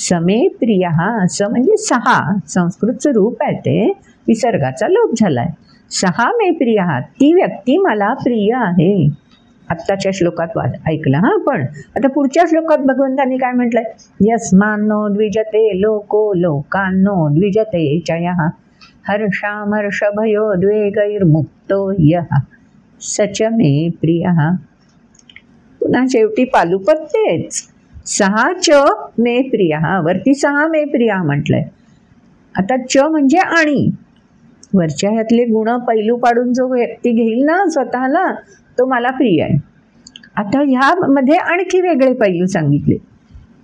समे प्रिय, स म्हणजे सहा, संस्कृतचं रूप आहे ते, विसर्गाचा लोप झालाय. सहा मे प्रिय, ती व्यक्ती मला प्रिय आहे. आत्ताच्या श्लोकात ऐकलं आपण. आता पुढच्या श्लोकात भगवंतांनी काय म्हटलंय? यस्मान्नो द्विजते लोको लोकांनो द्विजते चयः हर्षामर्षभयोद्वेगैर्मुक्तो यः सच मे प्रियः. पुन्हा शेवटी पालुपद तेच, सहा च मे प्रियः, वरती सहा मे प्रियः म्हटलंय. आता च म्हणजे आणि, वरच्या ह्यातले गुण पैलू पाडून जो व्यक्ती घेईल ना स्वतःला, तो मला प्रिय आहे. आता ह्यामध्ये आणखी वेगळे पैलू सांगितले.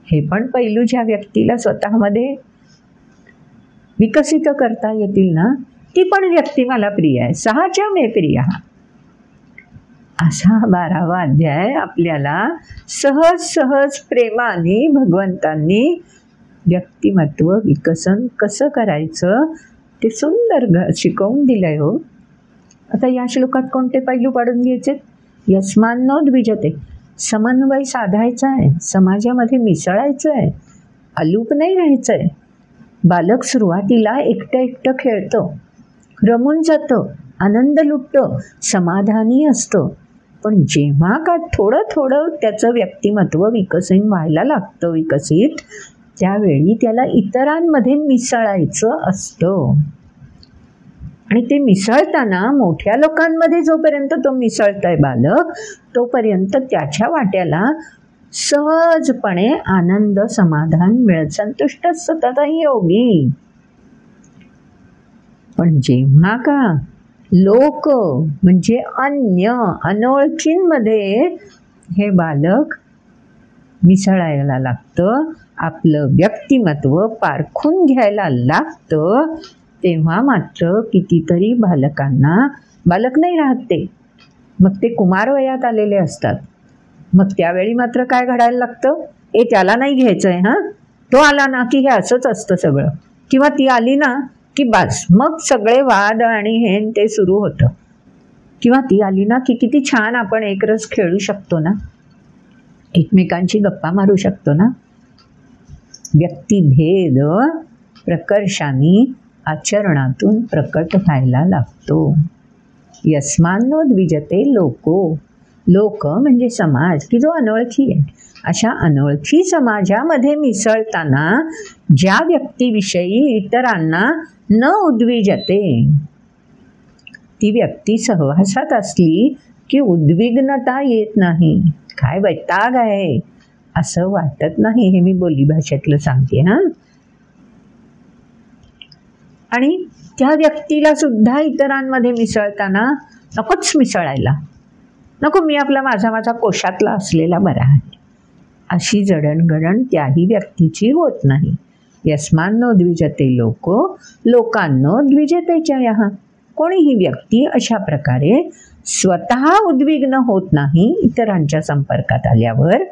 हे पण पैलू ज्या व्यक्तीला स्वतःमध्ये विकसित करता येतील ना, ती पण व्यक्ती मला प्रिय आहे. सहाच्या मे प्रिय. असा 12वा अध्याय आपल्याला सहज सहज प्रेमाने भगवंतांनी व्यक्तिमत्व विकसन कसं करायचं ते सुंदर शिकवून दिलंय हो. आता या श्लोकात कोणते पैलू पाडून घ्यायचे? यस्मान्नो द्विजते, समन्वय साधायचा आहे, समाजामध्ये मिसळायचं आहे, अलूप नाही राहायचं आहे. बालक सुरुवातीला एकटं एकटं खेळतं, रमून जातं, आनंद लुटतं, समाधानी असतं. पण जेव्हा का थोडं थोडं त्याचं व्यक्तिमत्व विकसित व्हायला लागतं, त्यावेळी त्याला इतरांमध्ये मिसळायचं असतं. आणि ते मिसळताना मोठ्या लोकांमध्ये जोपर्यंत तो मिसळतोय बालक, तोपर्यंत त्याच्या वाट्याला सहजपणे आनंद समाधान मिळत, संतुष्ट सततही योगी. पण जेव्हा का लोक म्हणजे अन्य अनोळखींमध्ये हे बालक मिसळायला लागतं, आपलं व्यक्तिमत्व पारखून घ्यायला लागतं, तेव्हा मात्र कितीतरी बालकांना बालक नाही राहत ते, मग ते कुमार वयात आलेले असतात. मग त्यावेळी मात्र काय घडायला लागतं? त्याला नाही घ्यायचं आहे, हां, तो आला ना की हे असंच असतं सगळं, किंवा ती आली ना की बस मग सगळे वाद आणि हे ते सुरू होतं. किंवा ती आली ना की किती छान आपण एकरस खेळू शकतो ना, एकमेकांची गप्पा मारू शकतो ना. व्यक्तिभेद प्रकर्षाने आचरणातून प्रकट व्हायला लागतो. यस्मान्नो द्विजते लोको, लोक म्हणजे समाज की जो अनोळखी आहे, अशा अनोळखी समाजामध्ये मिसळताना ज्या व्यक्तीविषयी इतरांना न उद्विजते, ती व्यक्ती सहवासात असली की उद्विग्नता येत नाही. काय वैताग आहे असं वाटत नाही. हे मी बोलीभाषेतलं सांगते हां. आणि त्या व्यक्तीला सुद्धा इतरांमध्ये मिसळताना नकोच मिसळायला, नको, मी आपला माझा कोशातला असलेला बरा आहे, अशी जडणघडण त्याही व्यक्तीची होत नाही. यस्मान्नो द्विजते लोको लोकांनो द्विजते चयः. कोणीही व्यक्ती अशा प्रकारे स्वतः उद्विग्न होत नाही, इतरांच्या संपर्कात आल्यावर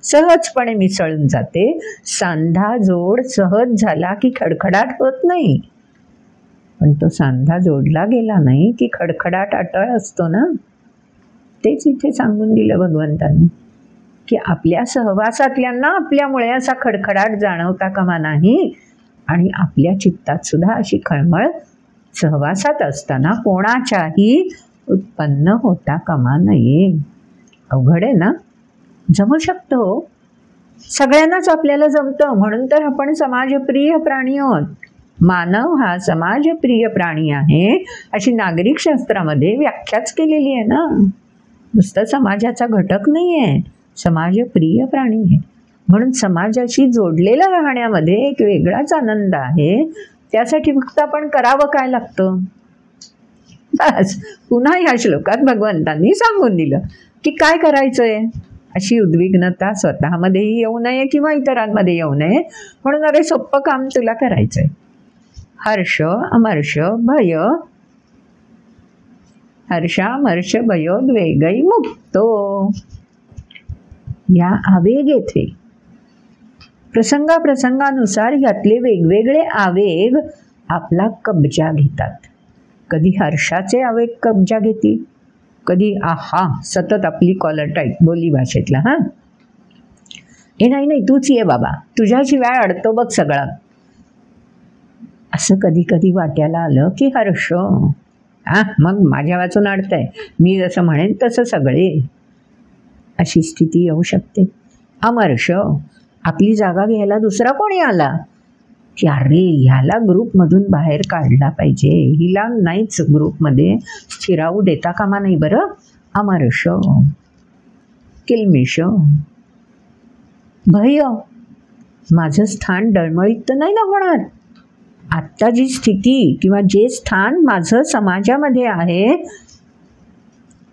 सहजपणे मिसळून जाते. सांधा जोड सहज झाला की खडखडाट होत नाही, पण तो सांधा जोडला गेला नाही की खडखडाट अटळ असतो ना. तेच इथे सांगून दिलं भगवंतांनी की आपल्या सहवासातल्यांना आपल्यामुळे असा खडखडाट जाणवता कामा नाही, आणि आपल्या चित्तात सुद्धा अशी खळमळ सहवासात असताना कोणाच्याही उत्पन्न होता कामा नये. अवघड आहे ना, जमू शकतो, सगळ्यांनाच आपल्याला जमतं, म्हणून तर आपण समाजप्रिय प्राणी आहोत. मानव हा समाजप्रिय प्राणी आहे अशी नागरिक शास्त्रामध्ये व्याख्याच केलेली आहे ना. नुसतं समाजाचा घटक नाही आहे, समाजप्रिय प्राणी आहे. म्हणून समाजाशी जोडलेला राहण्यामध्ये एक वेगळाच आनंद आहे. त्यासाठी फक्त आपण करावं काय लागतं? बस पुन्हा या श्लोकात भगवंतांनी सांगून दिलं की काय करायचंय. अशी उद्विग्नता स्वतःमध्येही येऊ नये किंवा इतरांमध्ये येऊ नये, म्हणून अरे सोपं काम तुला करायचंय. हर्ष अमर्ष भय, हर्षामर्ष भयोद्वेगै मुक्तो. या आवेग येथे प्रसंगानुसार यातले वेगवेगळे आवेग आपला कब्जा घेतात. कधी हर्षाचे आवेग कब्जा घेतील, कधी आहा सतत आपली कॉलर टाईट बोली भाषेतला. हां हे नाही तूच ये बाबा, तुझ्याशिवाय अडतो बघ सगळं. असं कधी कधी वाट्याला आलं की हर्ष मग माझ्या वाचून अडतंय, मी जसं म्हणेन तसं सगळे, अशी स्थिती येऊ शकते. अमर्ष आपली जागा घ्यायला दुसरा कोणी आला की अरे ह्याला ग्रुपमधून बाहेर काढला पाहिजे, हिला नाहीच ग्रुपमध्ये स्थिरावू देता कामा नाही बरं. अमर्ष किलमिष भय, माझं स्थान डळमळीत तर नाही ना होणार. आत्ता जी स्थिती किंवा जे स्थान माझं समाजामध्ये आहे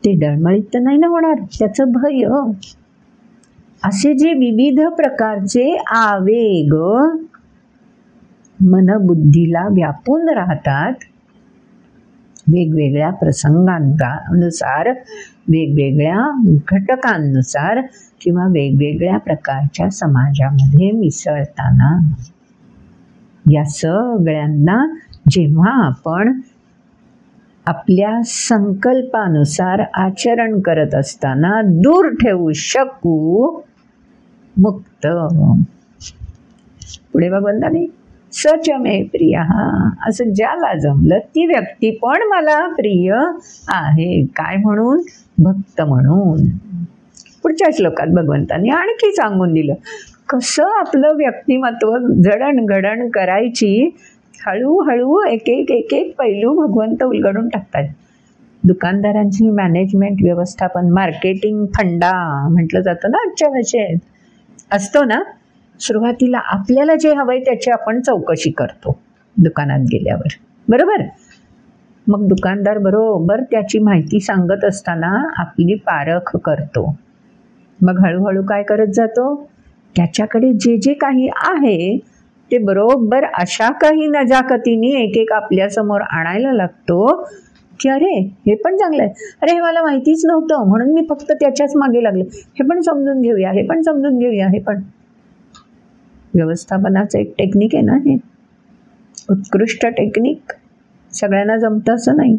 ते डळमळीत तर नाही ना होणार, त्याचं भय. असे जे विविध प्रकारचे आवेग मनबुद्धीला व्यापून राहतात, वेगवेगळ्या प्रसंगांनुसार, वेगवेगळ्या घटकांनुसार किंवा वेगवेगळ्या प्रकारच्या समाजामध्ये मिसळताना, या सगळ्यांना जेव्हा आपण आपल्या संकल्पानुसार आचरण करत असताना दूर ठेवू शकू, मुक्त. पुढे भगवंताने सच मे प्रिय, असं ज्याला जमलं ती व्यक्ती पण मला प्रिय आहे. काय म्हणून? भक्त म्हणून. पुढच्या श्लोकात भगवंतांनी आणखी सांगून दिलं कसं आपलं व्यक्तिमत्व जडणघडण करायची. हळूहळू एक एक पैलू भगवंत उलगडून टाकतात. दुकानदारांची मॅनेजमेंट, व्यवस्थापन, मार्केटिंग फंडा म्हटलं जातं ना आजच्या भाषेत, असतो ना. सुरुवातीला आपल्याला जे हवंय त्याची आपण चौकशी करतो दुकानात गेल्यावर, बरोबर. मग दुकानदार बरोबर त्याची माहिती सांगत असताना आपली पारख करतो. मग हळूहळू काय करत जातो, त्याच्याकडे जे जे काही आहे ते बरोबर अशा काही नजाकतीने एक एक आपल्यासमोर आणायला लागतो की अरे हे पण चांगलं आहे, अरे हे मला माहितीच नव्हतं म्हणून मी फक्त त्याच्याच मागे लागले, हे पण समजून घेऊया, हे पण समजून घेऊया. हे पण व्यवस्थापनाचं एक टेक्निक आहे ना, हे उत्कृष्ट टेक्निक. सगळ्यांना जमतं असं नाही.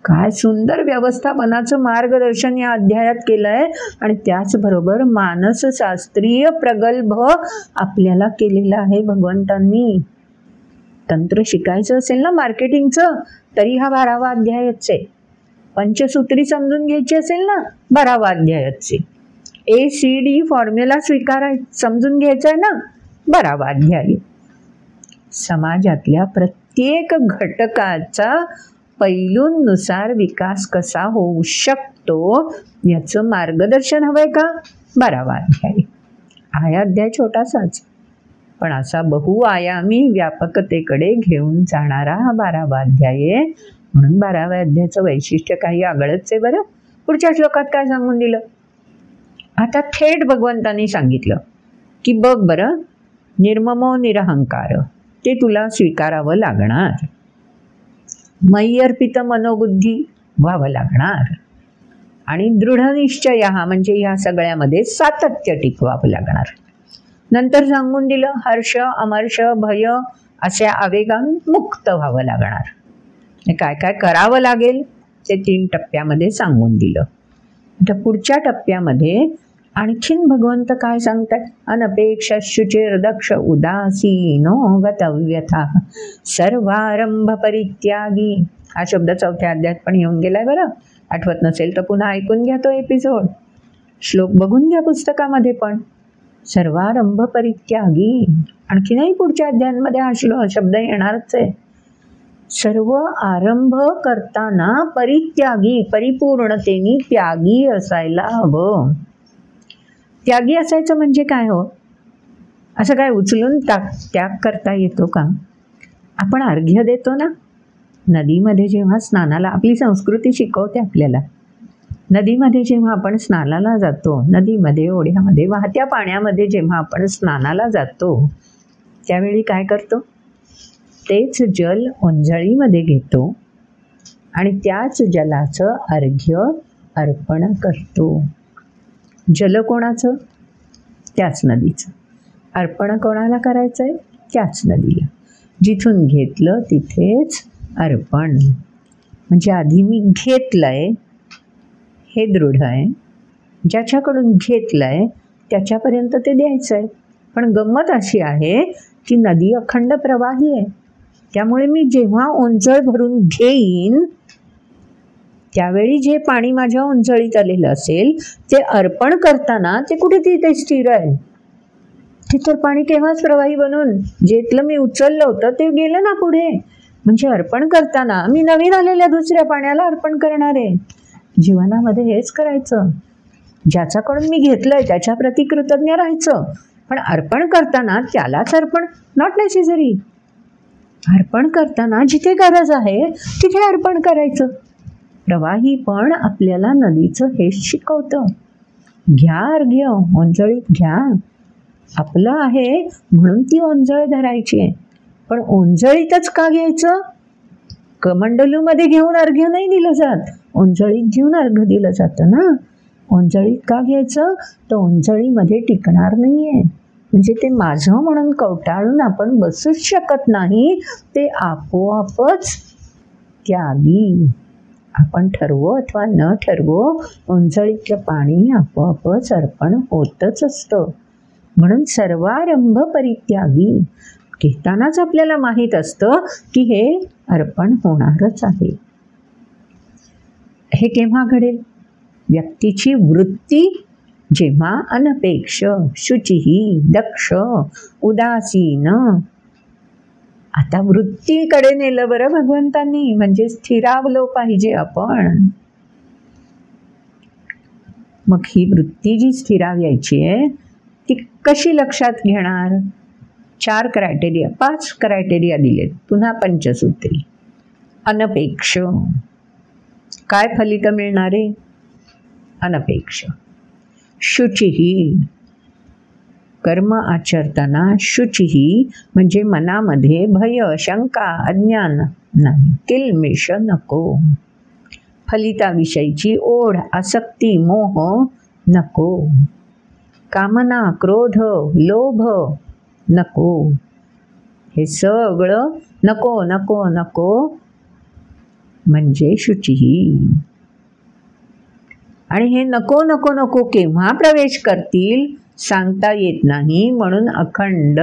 काय सुंदर व्यवस्थापनाचं मार्गदर्शन या अध्यायात केलं आहे. आणि त्याचबरोबर मानसशास्त्रीय प्रगल्भ आपल्याला केलेलं आहे भगवंतांनी. तंत्र शिकायचं असेल ना मार्केटिंगचं, तरी हा 12वा अध्यायच आहे. पंचसूत्री समजून घ्यायची असेल ना, 12वा अध्यायच आहे. ACD फॉर्म्युला समजून घ्यायचा आहे ना, 12वा अध्याय. समाजातल्या प्रत्येक घटकाचा पैलूंनुसार विकास कसा होऊ शकतो याचं मार्गदर्शन हवंय का, 12वा अध्याय. हा अध्याय छोटासाच पण असा बहुआयामी व्यापकतेकडे घेऊन जाणारा हा 12वा अध्याय आहे. म्हणून 12व्या अध्यायाचं वैशिष्ट्य काही आगळंच आहे बरं. पुढच्या श्लोकात काय सांगून दिलं, आता थेट भगवंतांनी सांगितलं की बघ बरं, निर्ममो निरहंकार ते तुला स्वीकारावं लागणार, मय्यर्पित मनोबुद्धी व्हावं लागणार, आणि दृढनिश्चय म्हणजे ह्या सगळ्यामध्ये सातत्य टिकवावं लागणार. नंतर सांगून दिलं हर्ष, अमर्ष, भय अशा आवेगां मुक्त व्हावं लागणार. काय काय करावं लागेल ते 3 टप्प्यामध्ये सांगून दिलं. आता पुढच्या टप्प्यामध्ये आणखीन भगवंत काय सांगतात, अनपेक्षा शुचिर दक्ष उदासीनो गतव्यथा सर्वारंभ परित्यागी. हा शब्द 4थ्या अध्यायात पण येऊन गेलाय बरं. आठवत नसेल तर पुन्हा ऐकून घ्या तो एपिसोड. श्लोक बघून घ्या पुस्तकामध्ये पण. सर्वारंभ परित्यागी. आणखीनही पुढच्या अध्यायांमध्ये हा शब्द येणारच आहे. सर्व आरंभ करताना परित्यागी, परिपूर्णतेने त्यागी असायला हवं. त्यागी असायचं म्हणजे काय हो, असं काय उचलून त्याग करता येतो का? आपण अर्घ्य देतो ना नदीमध्ये जेव्हा स्नानाला, आपली संस्कृती शिकवते आपल्याला. नदीमध्ये जेव्हा आपण स्नानाला जातो, नदीमध्ये, ओढ्यामध्ये, वाहत्या पाण्यामध्ये जेव्हा आपण स्नानाला जातो त्यावेळी काय करतो, तेच जल ओंजळीमध्ये घेतो आणि त्याच जलाचं अर्घ्य अर्पण करतो. जल कोणाचं? त्याच नदीचं. अर्पण कोणाला करायचं आहे? त्याच नदीला. जिथून घेतलं तिथेच अर्पण. म्हणजे आधी मी घेतलंय हे दृढ आहे, ज्याच्याकडून घेतलंय त्याच्यापर्यंत ते द्यायचं आहे. पण गंमत अशी आहे की नदी अखंड प्रवाही आहे, त्यामुळे मी जेव्हा ओंजळ भरून घेईन त्यावेळी जे पाणी माझ्या ओंजळीत आलेलं असेल ते अर्पण करताना ते कुठे तिथे स्थिर आहे. ते तर पाणी केव्हाच प्रवाही बनून जेथलं मी उचललं होतं ते गेलं ना पुढे. म्हणजे अर्पण करताना मी नवीन आलेल्या दुसऱ्या पाण्याला अर्पण करणार आहे. जीवनामध्ये हेच करायचं. ज्याच्याकडून मी घेतलंय त्याच्या प्रति कृतज्ञ राहायचं, पण अर्पण करताना त्यालाच अर्पण, नॉट नेसेसरी. अर्पण करताना जिथे गरज आहे तिथे अर्पण करायचं. प्रवाही पण आपल्याला नदीचं हेच शिकवतं. घ्या अर्घ्य, ओंजळीत घ्या. आपलं आहे म्हणून ती ओंजळ धरायची आहे, पण ओंजळीतच का घ्यायचं? कमंडलूमध्ये घेऊन अर्घ्य नाही दिलं जात, ओंजळीत घेऊन अर्घ्य दिलं जातं ना. ओंजळीत का घ्यायचं? तर ओंजळीमध्ये टिकणार नाही आहे. म्हणजे ते माझं म्हणून कवटाळून आपण बसूच शकत नाही. ते आपोआपच त्यागी. आपण ठरवो अथवा न ठरवो, ओंजळीतलं पाणी आपोआपच अर्पण होतच असतं. म्हणून सर्वारंभ परित्यागी. घेतानाच आपल्याला माहीत असतं की हे अर्पण होणारच आहे. हे केव्हा घडेल? व्यक्तीची वृत्ती जेव्हा अनपेक्ष, शुचिही, दक्ष, उदासीन. आता वृत्तीकडे नेलं बरं भगवंतांनी, म्हणजे स्थिरावलो पाहिजे आपण. मग ही वृत्ती जी स्थिरावायची आहे ती कशी लक्षात घेणार? 4 क्रायटेरिया, 5 क्रायटेरिया दिलेत. पुन्हा पंचसूत्री. अनपेक्ष. काय फलित मिळणारे? अनपेक्ष. शुचिही. कर्म आचरताना शुचिही म्हणजे मनामध्ये भय, शंका, अज्ञान नाही, किलमिष नको. फलिताविषयीची ओढ, आसक्ती, मोह नको. कामना, क्रोध, लोभ नको. हे सगळं नको नको नको म्हणजे शुचिही. आणि हे नको नको नको केव्हा प्रवेश करतील सांगता येत नाही, म्हणून अखंड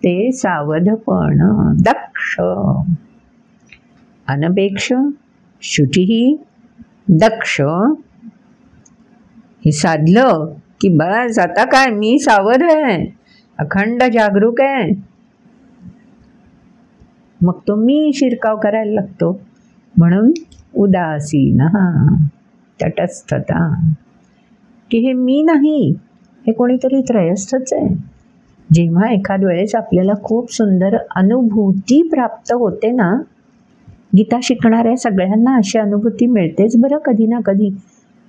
ते सावधपण. दक्ष. अनपेक्ष, शुचिही, दक्ष. हे साधलं की बस आता काय, मी सावध आहे, अखंड जागरूक आहे. मग तो मी शिरकाव करायला लागतो. म्हणून उदासीन, तटस्थता, की हे मी नाही, हे कोणीतरी त्रयस्थच आहे. जेव्हा एखाद वेळेस आपल्याला खूप सुंदर अनुभूती प्राप्त होते ना, गीता शिकणाऱ्या सगळ्यांना अशी अनुभूती मिळतेच बरं कधी ना कधी.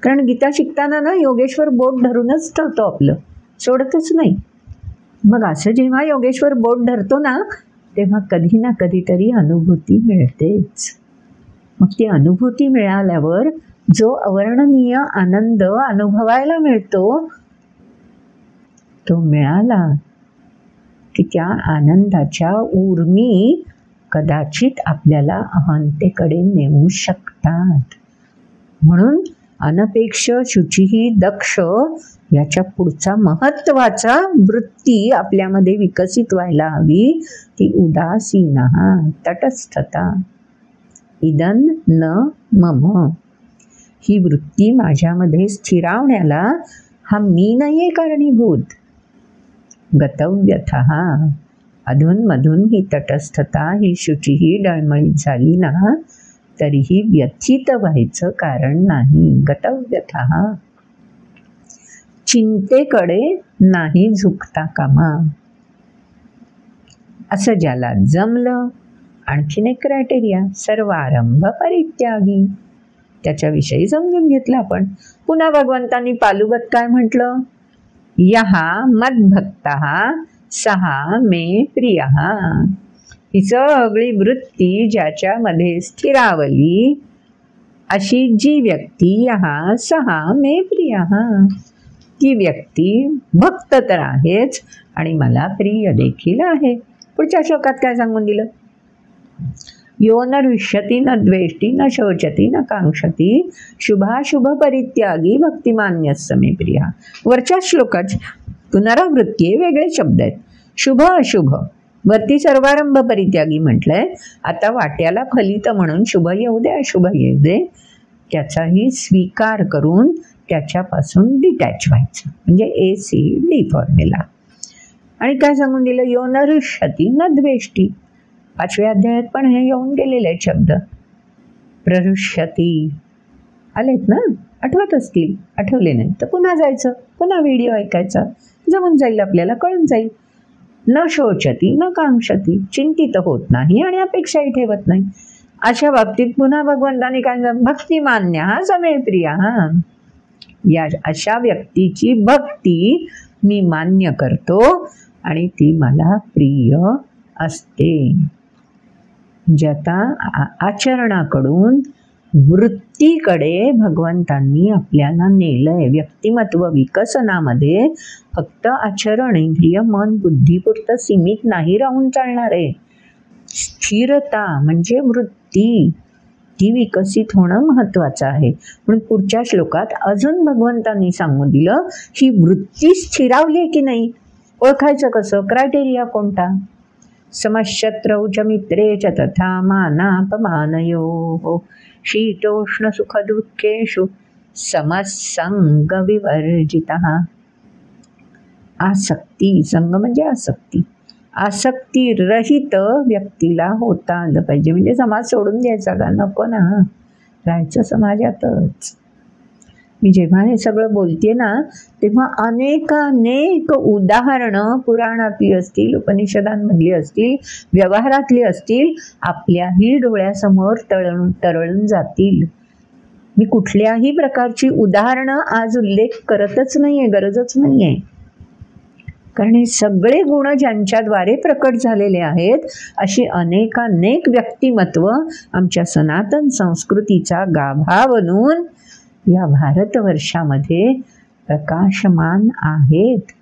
कारण गीता शिकताना ना योगेश्वर बोट धरूनच ठेवतो आपलं, सोडतच नाही. मग असं जेव्हा योगेश्वर बोट धरतो ना, तेव्हा कधी ना कधीतरी अनुभूती मिळतेच. मग ती अनुभूती मिळाल्यावर जो अवर्णनीय आनंद अनुभवायला मिळतो, तो मिळाला की त्या आनंदाच्या उर्मी कदाचित आपल्याला अहंतेकडे नेऊ शकतात. म्हणून अनपेक्ष, शुचिही, दक्ष याच्या पुढचा महत्त्वाचा वृत्ती आपल्यामध्ये विकसित व्हायला हवी, ती उदासीन, तटस्थता. इदं न मम. ही वृत्ती माझ्यामध्ये स्थिरावण्याला हा मी नाही आहे कारणीभूत. गतव्यथः. अधूनमधून ही तटस्थता, ही शुची ही डळमळीत झाली ना, तरीही व्यथित व्हायचं कारण नाही. गतव्यथः. चिंतेकडे नाही झुकता कामा. असं ज्याला जमलं. आणखीन एक क्रायटेरिया, सर्वारंभ परित्यागी. त्याच्याविषयी समजून घेतलं आपण. पुन्हा भगवंतांनी पालुगत काय म्हटलं? यः मद्भक्तः सः मे प्रियः. ही सगळी वृत्ती ज्याच्यामध्ये स्थिरावली, अशी जी व्यक्ती यः सः मे प्रियः, ती व्यक्ती भक्त तर आहेच आणि मला प्रिय देखील आहे. पुढच्या श्लोकात काय सांगून दिलं? यो न हृष्यति न द्वेष्टी न शोचती न कांक्षती शुभाशुभ परित्यागी भक्तिमान्यस्य मे प्रिया. वरच्या श्लोकाची पुनरावृत्ती आहे, वेगळे शब्द आहेत. शुभ अशुभ, वरती सर्वारंभ परित्यागी म्हटलंय, आता वाट्याला फलित म्हणून शुभ येऊ दे अशुभ येऊ दे त्याचाही स्वीकार करून त्याच्यापासून डिटॅच व्हायचं, म्हणजे ACD फॉर्म्युला. आणि काय सांगून दिलं, यो न हृष्यति न द्वेष्टी. 5व्या अध्यायात पण हे येऊन गेलेले आहेत शब्द. प्रहृष्यति आलेत ना, आठवत असतील, आठवले नाही तर पुन्हा जायचं, पुन्हा व्हिडिओ ऐकायचा, जमून जाईल, आपल्याला कळून जाईल. न शोचती न कांक्षती, चिंतित होत नाही आणि अपेक्षाही ठेवत नाही. अशा बाबतीत पुन्हा भगवंताने काय, भक्तिमान्य हा समे प्रिया. हा, या अशा व्यक्तीची भक्ती मी मान्य करतो आणि ती मला प्रिय असते. ज्याता आचरणाकडून वृत्तीकडे भगवंतांनी आपल्याला नेलंय. व्यक्तिमत्व विकसनामध्ये फक्त आचरण, इंद्रिय, मन, बुद्धीपुरतं सीमित नाही राहून चालणार आहे. स्थिरता म्हणजे वृत्ती, ती विकसित होणं महत्त्वाचं आहे. म्हणून पुढच्या श्लोकात अजून भगवंतांनी सांगून दिलं, ही वृत्ती स्थिरावली की नाही, ओळखायचं कसं, क्रायटेरिया कोणता. समशत्रौ च मित्रे च तथा मानापमानयोः शीतोष्ण सुख दुःखेषु समसंग विवर्जितः. आसक्ती, संग म्हणजे आसक्ती, आसक्ती रहित व्यक्तीला होता आलं पाहिजे. म्हणजे समाज सोडून द्यायचा का, नको ना, राहायचं समाजातच. मी जेव्हा हे सगळं बोलते ना, तेव्हा अनेक उदाहरणं पुराणातली असतील, उपनिषदांमधली असतील, व्यवहारातली असतील, आपल्याही डोळ्यासमोर तरळून जातील. मी कुठल्याही प्रकारची उदाहरणं आज उल्लेख करतच नाही आहे, गरजच नाही आहे. कारण हे सगळे गुण ज्यांच्याद्वारे प्रकट झालेले आहेत, अशी अनेक व्यक्तिमत्व आमच्या सनातन संस्कृतीचा गाभा बनून या भारतवर्षामध्ये प्रकाशमान आहेत.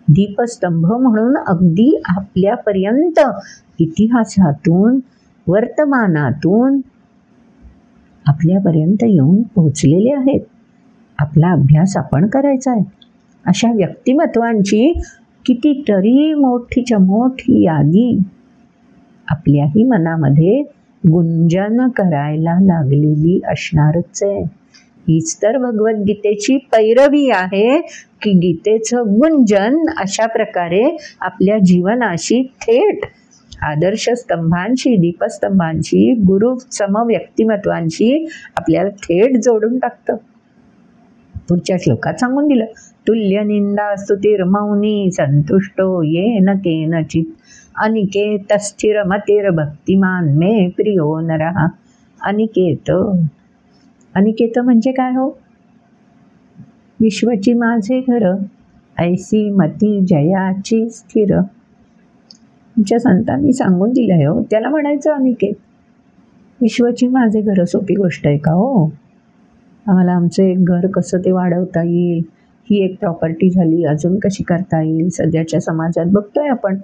दीपस्तंभ म्हणून अगदी आपल्यापर्यंत इतिहासातून, वर्तमानातून आपल्यापर्यंत येऊन पोहोचलेले आहेत. आपला अभ्यास आपण करायचा आहे. अशा व्यक्तिमत्वांची कितीतरी मोठीच्या मोठी यादी आपल्याही मनामध्ये गुंजन करायला लागलेली असणारच आहे. हीच तर भगवद्गीतेची पैरवी आहे की गीतेचं गुंजन अशा प्रकारे आपल्या जीवनाशी थेट आदर्श स्तंभांशी, दीपस्तंभांशी, गुरुसम व्यक्तिमत्वांशी आपल्याला थेट जोडून टाकतं. पुढच्या श्लोकात सांगून दिलं, तुल्य निंदा स्तुतीर मौनी संतुष्टो येन केनचित अनिकेत स्थिर मतिर भक्तिमान मे प्रियो नरः. अनिकेत, अनिकेत म्हणजे काय हो, विश्वची माझे घर, ऐसी मती जयाची स्थिर. तुमच्या संतांनी सांगून दिलं आहे हो, त्याला म्हणायचं अनिकेत. विश्वची माझे घर सोपी गोष्ट आहे का हो. आम्हाला आमचं एक घर कसं ते वाढवता येईल, ही एक प्रॉपर्टी झाली, अजून कशी करता येईल. सध्याच्या समाजात बघतोय आपण,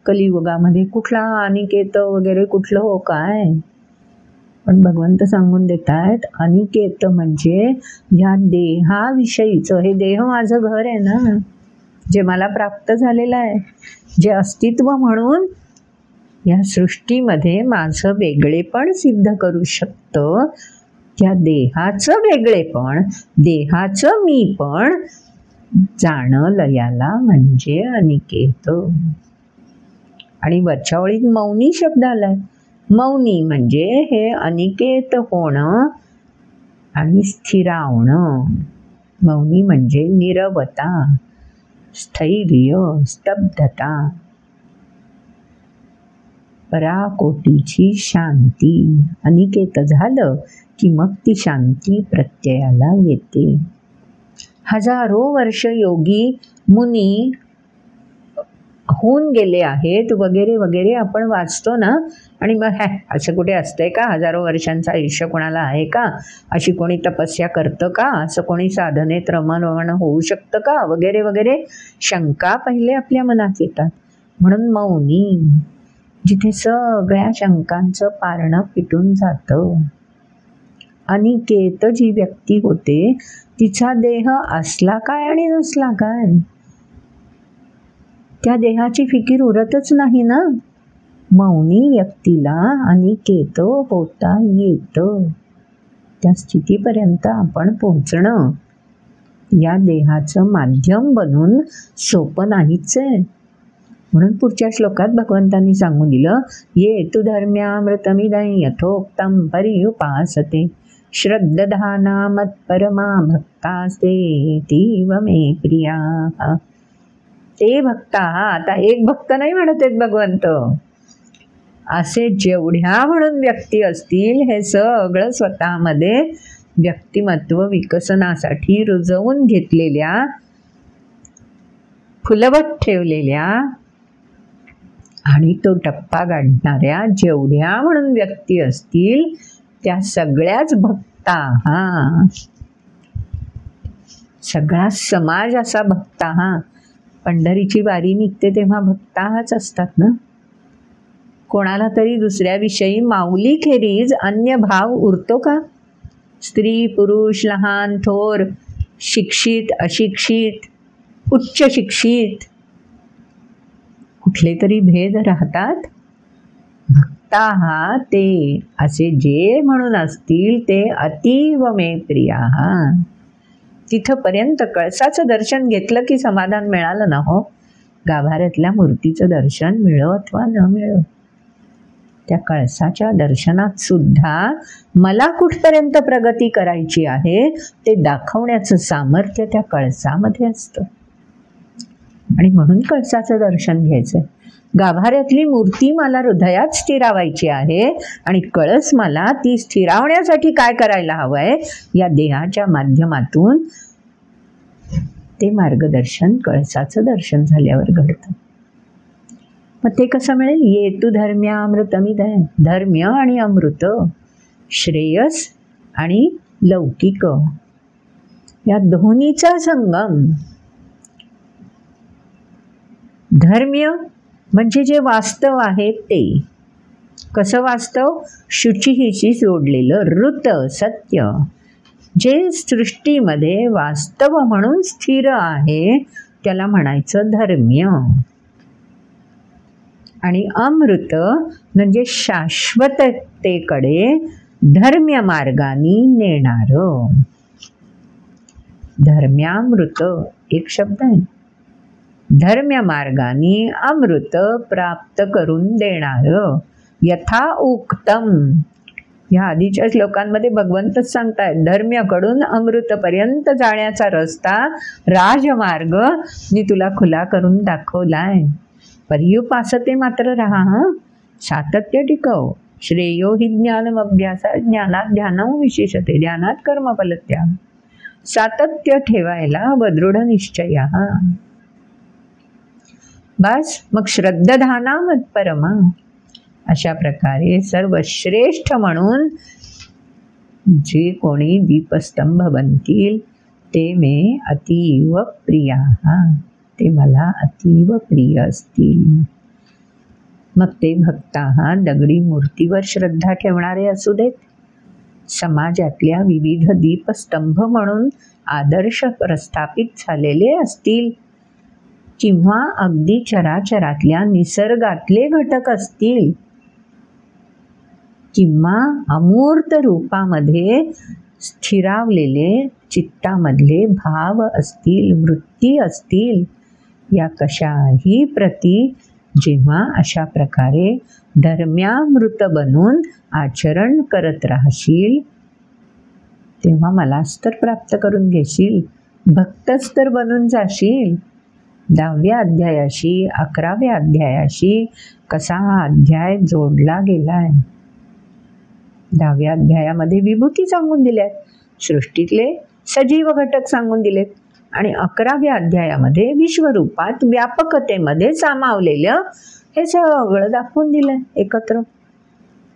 कलियुगामध्ये कुठला अनिकेत वगैरे कुठलं हो काय. पण भगवंत सांगून देत आहेत, अनिकेत म्हणजे ह्या देहाविषयीचं, हे देह माझं घर आहे ना, जे मला प्राप्त झालेलं आहे, जे अस्तित्व म्हणून या सृष्टीमध्ये माझं वेगळेपण सिद्ध करू शकतं, त्या देहाचं वेगळेपण, देहाचं मी पण जाणलं, याला म्हणजे अनिकेत. आणि वरच्या ओळीत मौनी शब्द आलाय. मौनी म्हणजे हे अनिकेत होणं आणि स्थिरावणं. मौनी म्हणजे नीरवता, स्थैर्य, स्तब्धता, पराकोटीची शांती. अनिकेत झालं की मग ती शांती प्रत्ययाला येते. हजारो वर्ष योगी मुनी होऊन गेले आहेत वगैरे वगैरे आपण वाचतो ना, आणि मग असं कुठे असतंय का, हजारो वर्षांचं आयुष्य कोणाला आहे का, अशी कोणी तपस्या करतं का, असं कोणी साधनेत रमण होऊ शकतं का, वगैरे वगैरे शंका पहिले आपल्या मनात येतात. म्हणून मौनी, जिथे सगळ्या शंकांचं पारणं फिटून जातं. अनिकेत जी व्यक्ती होते तिचा देह असला काय आणि नसला काय, त्या देहाची फिकीर उरतच नाही ना. मौनी व्यक्तीला अनिकेत होता येतं. त्या स्थितीपर्यंत आपण पोहोचणं या देहाचं माध्यम बनून सोपं नाहीच आहे. म्हणून पुढच्या श्लोकात भगवंतांनी सांगून दिलं, ये तु धर्म्यामृतमिदं यथोक्तं पर्युपासते श्रद्धाना मत्परमा भक्तास्ते तीव मे प्रिया. ते भक्ता, आता एक भक्त नाही म्हणत आहेत भगवंत, असे जेवढ्या म्हणून व्यक्ती असतील हे सगळं स्वतःमध्ये व्यक्तिमत्व विकसनासाठी रुजवून घेतलेल्या, फुलवत ठेवलेल्या आणि तो टप्पा गाठणाऱ्या जेवढ्या म्हणून व्यक्ती असतील त्या सगळ्याच भक्ता. हा सगळा समाज असा भक्ता. हा पंढरीची वारी निघते तेव्हा भक्ता हाच असतात ना. कोणाला तरी दुसऱ्याविषयी माऊली खेरीज अन्य भाव उरतो का? स्त्री पुरुष, लहान थोर, शिक्षित अशिक्षित, उच्च शिक्षित, कुठले तरी भेद राहतात? भक्ता हा ते असे जे म्हणून असतील ते अतीव मे प्रिया. तिथंपर्यंत कळसाचं दर्शन घेतलं की समाधान मिळालं ना हो. गाभाऱ्यातल्या मूर्तीचं दर्शन मिळो अथवा न मिळो, त्या कळसाच्या दर्शनात सुद्धा मला कुठपर्यंत प्रगती करायची आहे ते दाखवण्याचं सामर्थ्य त्या कळसामध्ये असतं. आणि म्हणून कळसाचं दर्शन घ्यायचं. गाभाऱ्यातली मूर्ती मला हृदयात स्थिरावायची आहे आणि कळस मला ती स्थिरावण्यासाठी काय करायला हवं आहे, या देहाच्या माध्यमातून ते मार्गदर्शन कळसाचं दर्शन झाल्यावर घडतं. मग ते कसं मिळेल? ये तु धर्म्यामृतमिदं, धर्म्य आणि अमृत, श्रेयस आणि लौकिक, या दोन्हीचा संगम. धर्म्य म्हणजे जे वास्तव आहे ते. कसं वास्तव? शुचीहीशी जोडलेलं ऋत सत्य, जे सृष्टीमध्ये वास्तव म्हणून स्थिर आहे त्याला म्हणायचं धर्म्य. आणि अमृत म्हणजे शाश्वततेकडे धर्म्य मार्गाने नेणारं. धर्म्यामृत एक शब्द आहे. धर्म्य मार्गाने अमृत प्राप्त करून देणारं. यथा उक्तम, या आधीच्या श्लोकांमध्ये भगवंतच सांगतायत धर्म्याकडून अमृतपर्यंत जाण्याचा रस्ता, राजमार्ग मी तुला खुला करून दाखवलाय. पर्युपासते मात्र राहा. सातत्य टिकव. श्रेयो हि ज्ञानम अभ्यासा ज्ञानात ध्यानं विशेषते ध्यानात कर्मफलत्याग. सातत्य ठेवायला दृढ निश्चय. बस मग श्रद्धाना मत्परमा. अशा प्रकारे सर्वश्रेष्ठ म्हणून जे कोणी दीपस्तंभ बनतील ते मे अतीव प्रिया, ते मला अतीव प्रिय असतील. मग ते भक्ता दगडी मूर्तीवर श्रद्धा ठेवणारे असू देत, समाजातल्या विविध दीपस्तंभ म्हणून आदर्श प्रस्थापित झालेले असतील, किंवा अगदी चराचरातल्या निसर्गातले घटक असतील, किंवा अमूर्त रूपामध्ये स्थिरावलेले चित्तामधले भाव असतील, वृत्ती असतील, या कशाही प्रती जेव्हा अशा प्रकारे धर्म्यामृत बनून आचरण करत राहशील तेव्हा मलाच तर प्राप्त करून घेशील, भक्तच तर बनून जाशील. 10व्या अध्यायाशी 11व्या अध्यायाशी कसा हा अध्याय जोडला गेलाय. 10व्या अध्यायामध्ये विभूती सांगून दिल्यात, सृष्टीतले सजीव घटक सांगून दिलेत, आणि 11व्या अध्यायामध्ये विश्वरूपात व्यापकतेमध्ये सामावलेलं हे सगळं दाखवून दिलं एकत्र.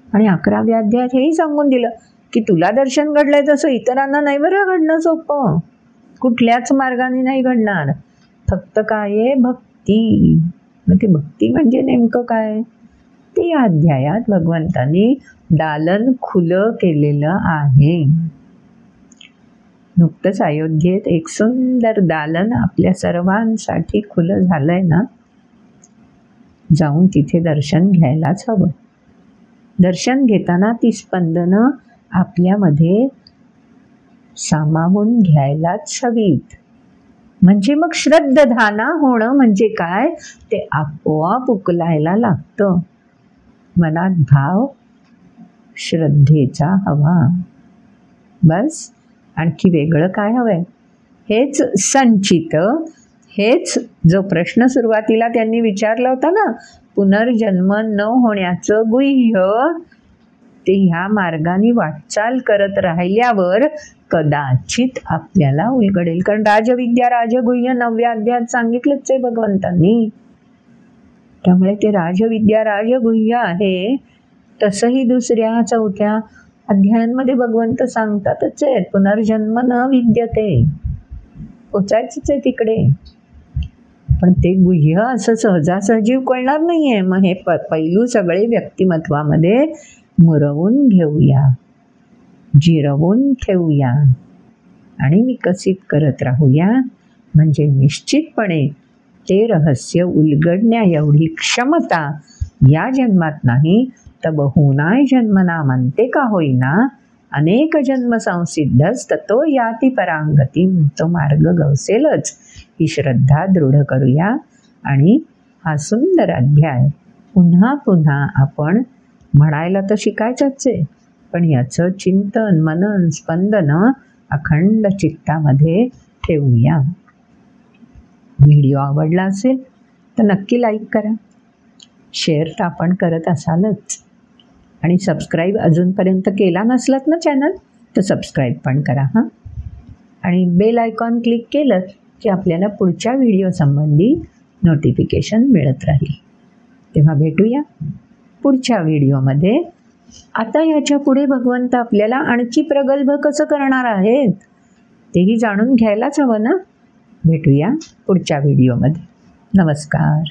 आणि 11व्या अध्यायात हेही सांगून दिलं की तुला दर्शन घडलंय तसं इतरांना नाही बरं घडणं सोपं, कुठल्याच मार्गाने नाही घडणार. फक्त काय आहे? भक्ती. मग ते भक्ती म्हणजे नेमकं काय? ते या अध्यायात भगवंतांनी दालन खुलं केलेलं आहे. नुकतंच अयोध्येत एक सुंदर दालन आपल्या सर्वांसाठी खुलं झालंय ना, जाऊन तिथे दर्शन घ्यायलाच हवं. दर्शन घेताना ती स्पंदनं आपल्यामध्ये सामावून घ्यायलाच हवीत. म्हणजे मग श्रद्धधाना होणं म्हणजे काय, ते आपोआप उकलायला लागतं. मनात भाव श्रद्धेचा हवा. बस, आणखी वेगळं काय हवंय? हेच संचित, हेच जो प्रश्न सुरुवातीला त्यांनी विचारला होता ना, पुनर्जन्म न होण्याचं गुह्य, ते ह्या मार्गाने वाटचाल करत राहिल्यावर कदाचित आपल्याला उलगडेल. कारण राजविद्या राजगुह्य 9व्या अध्यायात सांगितलंच आहे भगवंतांनी. त्यामुळे ते राजविद्या राजगुह्य आहे. तसंही 2ऱ्या 4थ्या अध्यायांमध्ये भगवंत सांगतातच आहेत, पुनर्जन्म न विद्यते, पोचायचंच आहे तिकडे. पण ते गुह्य असं सहजासहजी कळणार नाहीये. मग हे पैलू सगळे व्यक्तिमत्वामध्ये मुरवून घेऊया, जिरवून ठेवूया आणि विकसित करत राहूया. म्हणजे निश्चितपणे ते रहस्य उलगडण्या एवढी क्षमता या जन्मात नाही तर बहुनाय जन्मना म्हणते का होईना, अनेक जन्म संसिद्धच ततो याती परांगती, तो मार्ग गवसेलच. ही श्रद्धा दृढ करूया आणि हा सुंदर अध्याय पुन्हा पुन्हा आपण म्हणायला तर शिकायचंच आहे, पण याचं चिंतन मनन स्पंदन अखंड चित्तामध्ये ठेवूया. व्हिडिओ आवडला असेल तर नक्की लाईक करा, शेअर तर आपण करत असालच, आणि सबस्क्राईब अजूनपर्यंत केला नसलात ना चॅनल तर सबस्क्राईब पण करा हां. आणि बेल आयकॉन क्लिक केलं की आपल्याला पुढच्या व्हिडिओ संबंधी नोटिफिकेशन मिळत राहील. तेव्हा भेटूया पुढच्या व्हिडिओमध्ये. आता याच्या पुढे भगवंत आपल्याला आणखी प्रगल्भ कसं करणार आहेत तेही जाणून घ्यायलाच हवं ना. भेटूया पुढच्या व्हिडिओमध्ये. नमस्कार.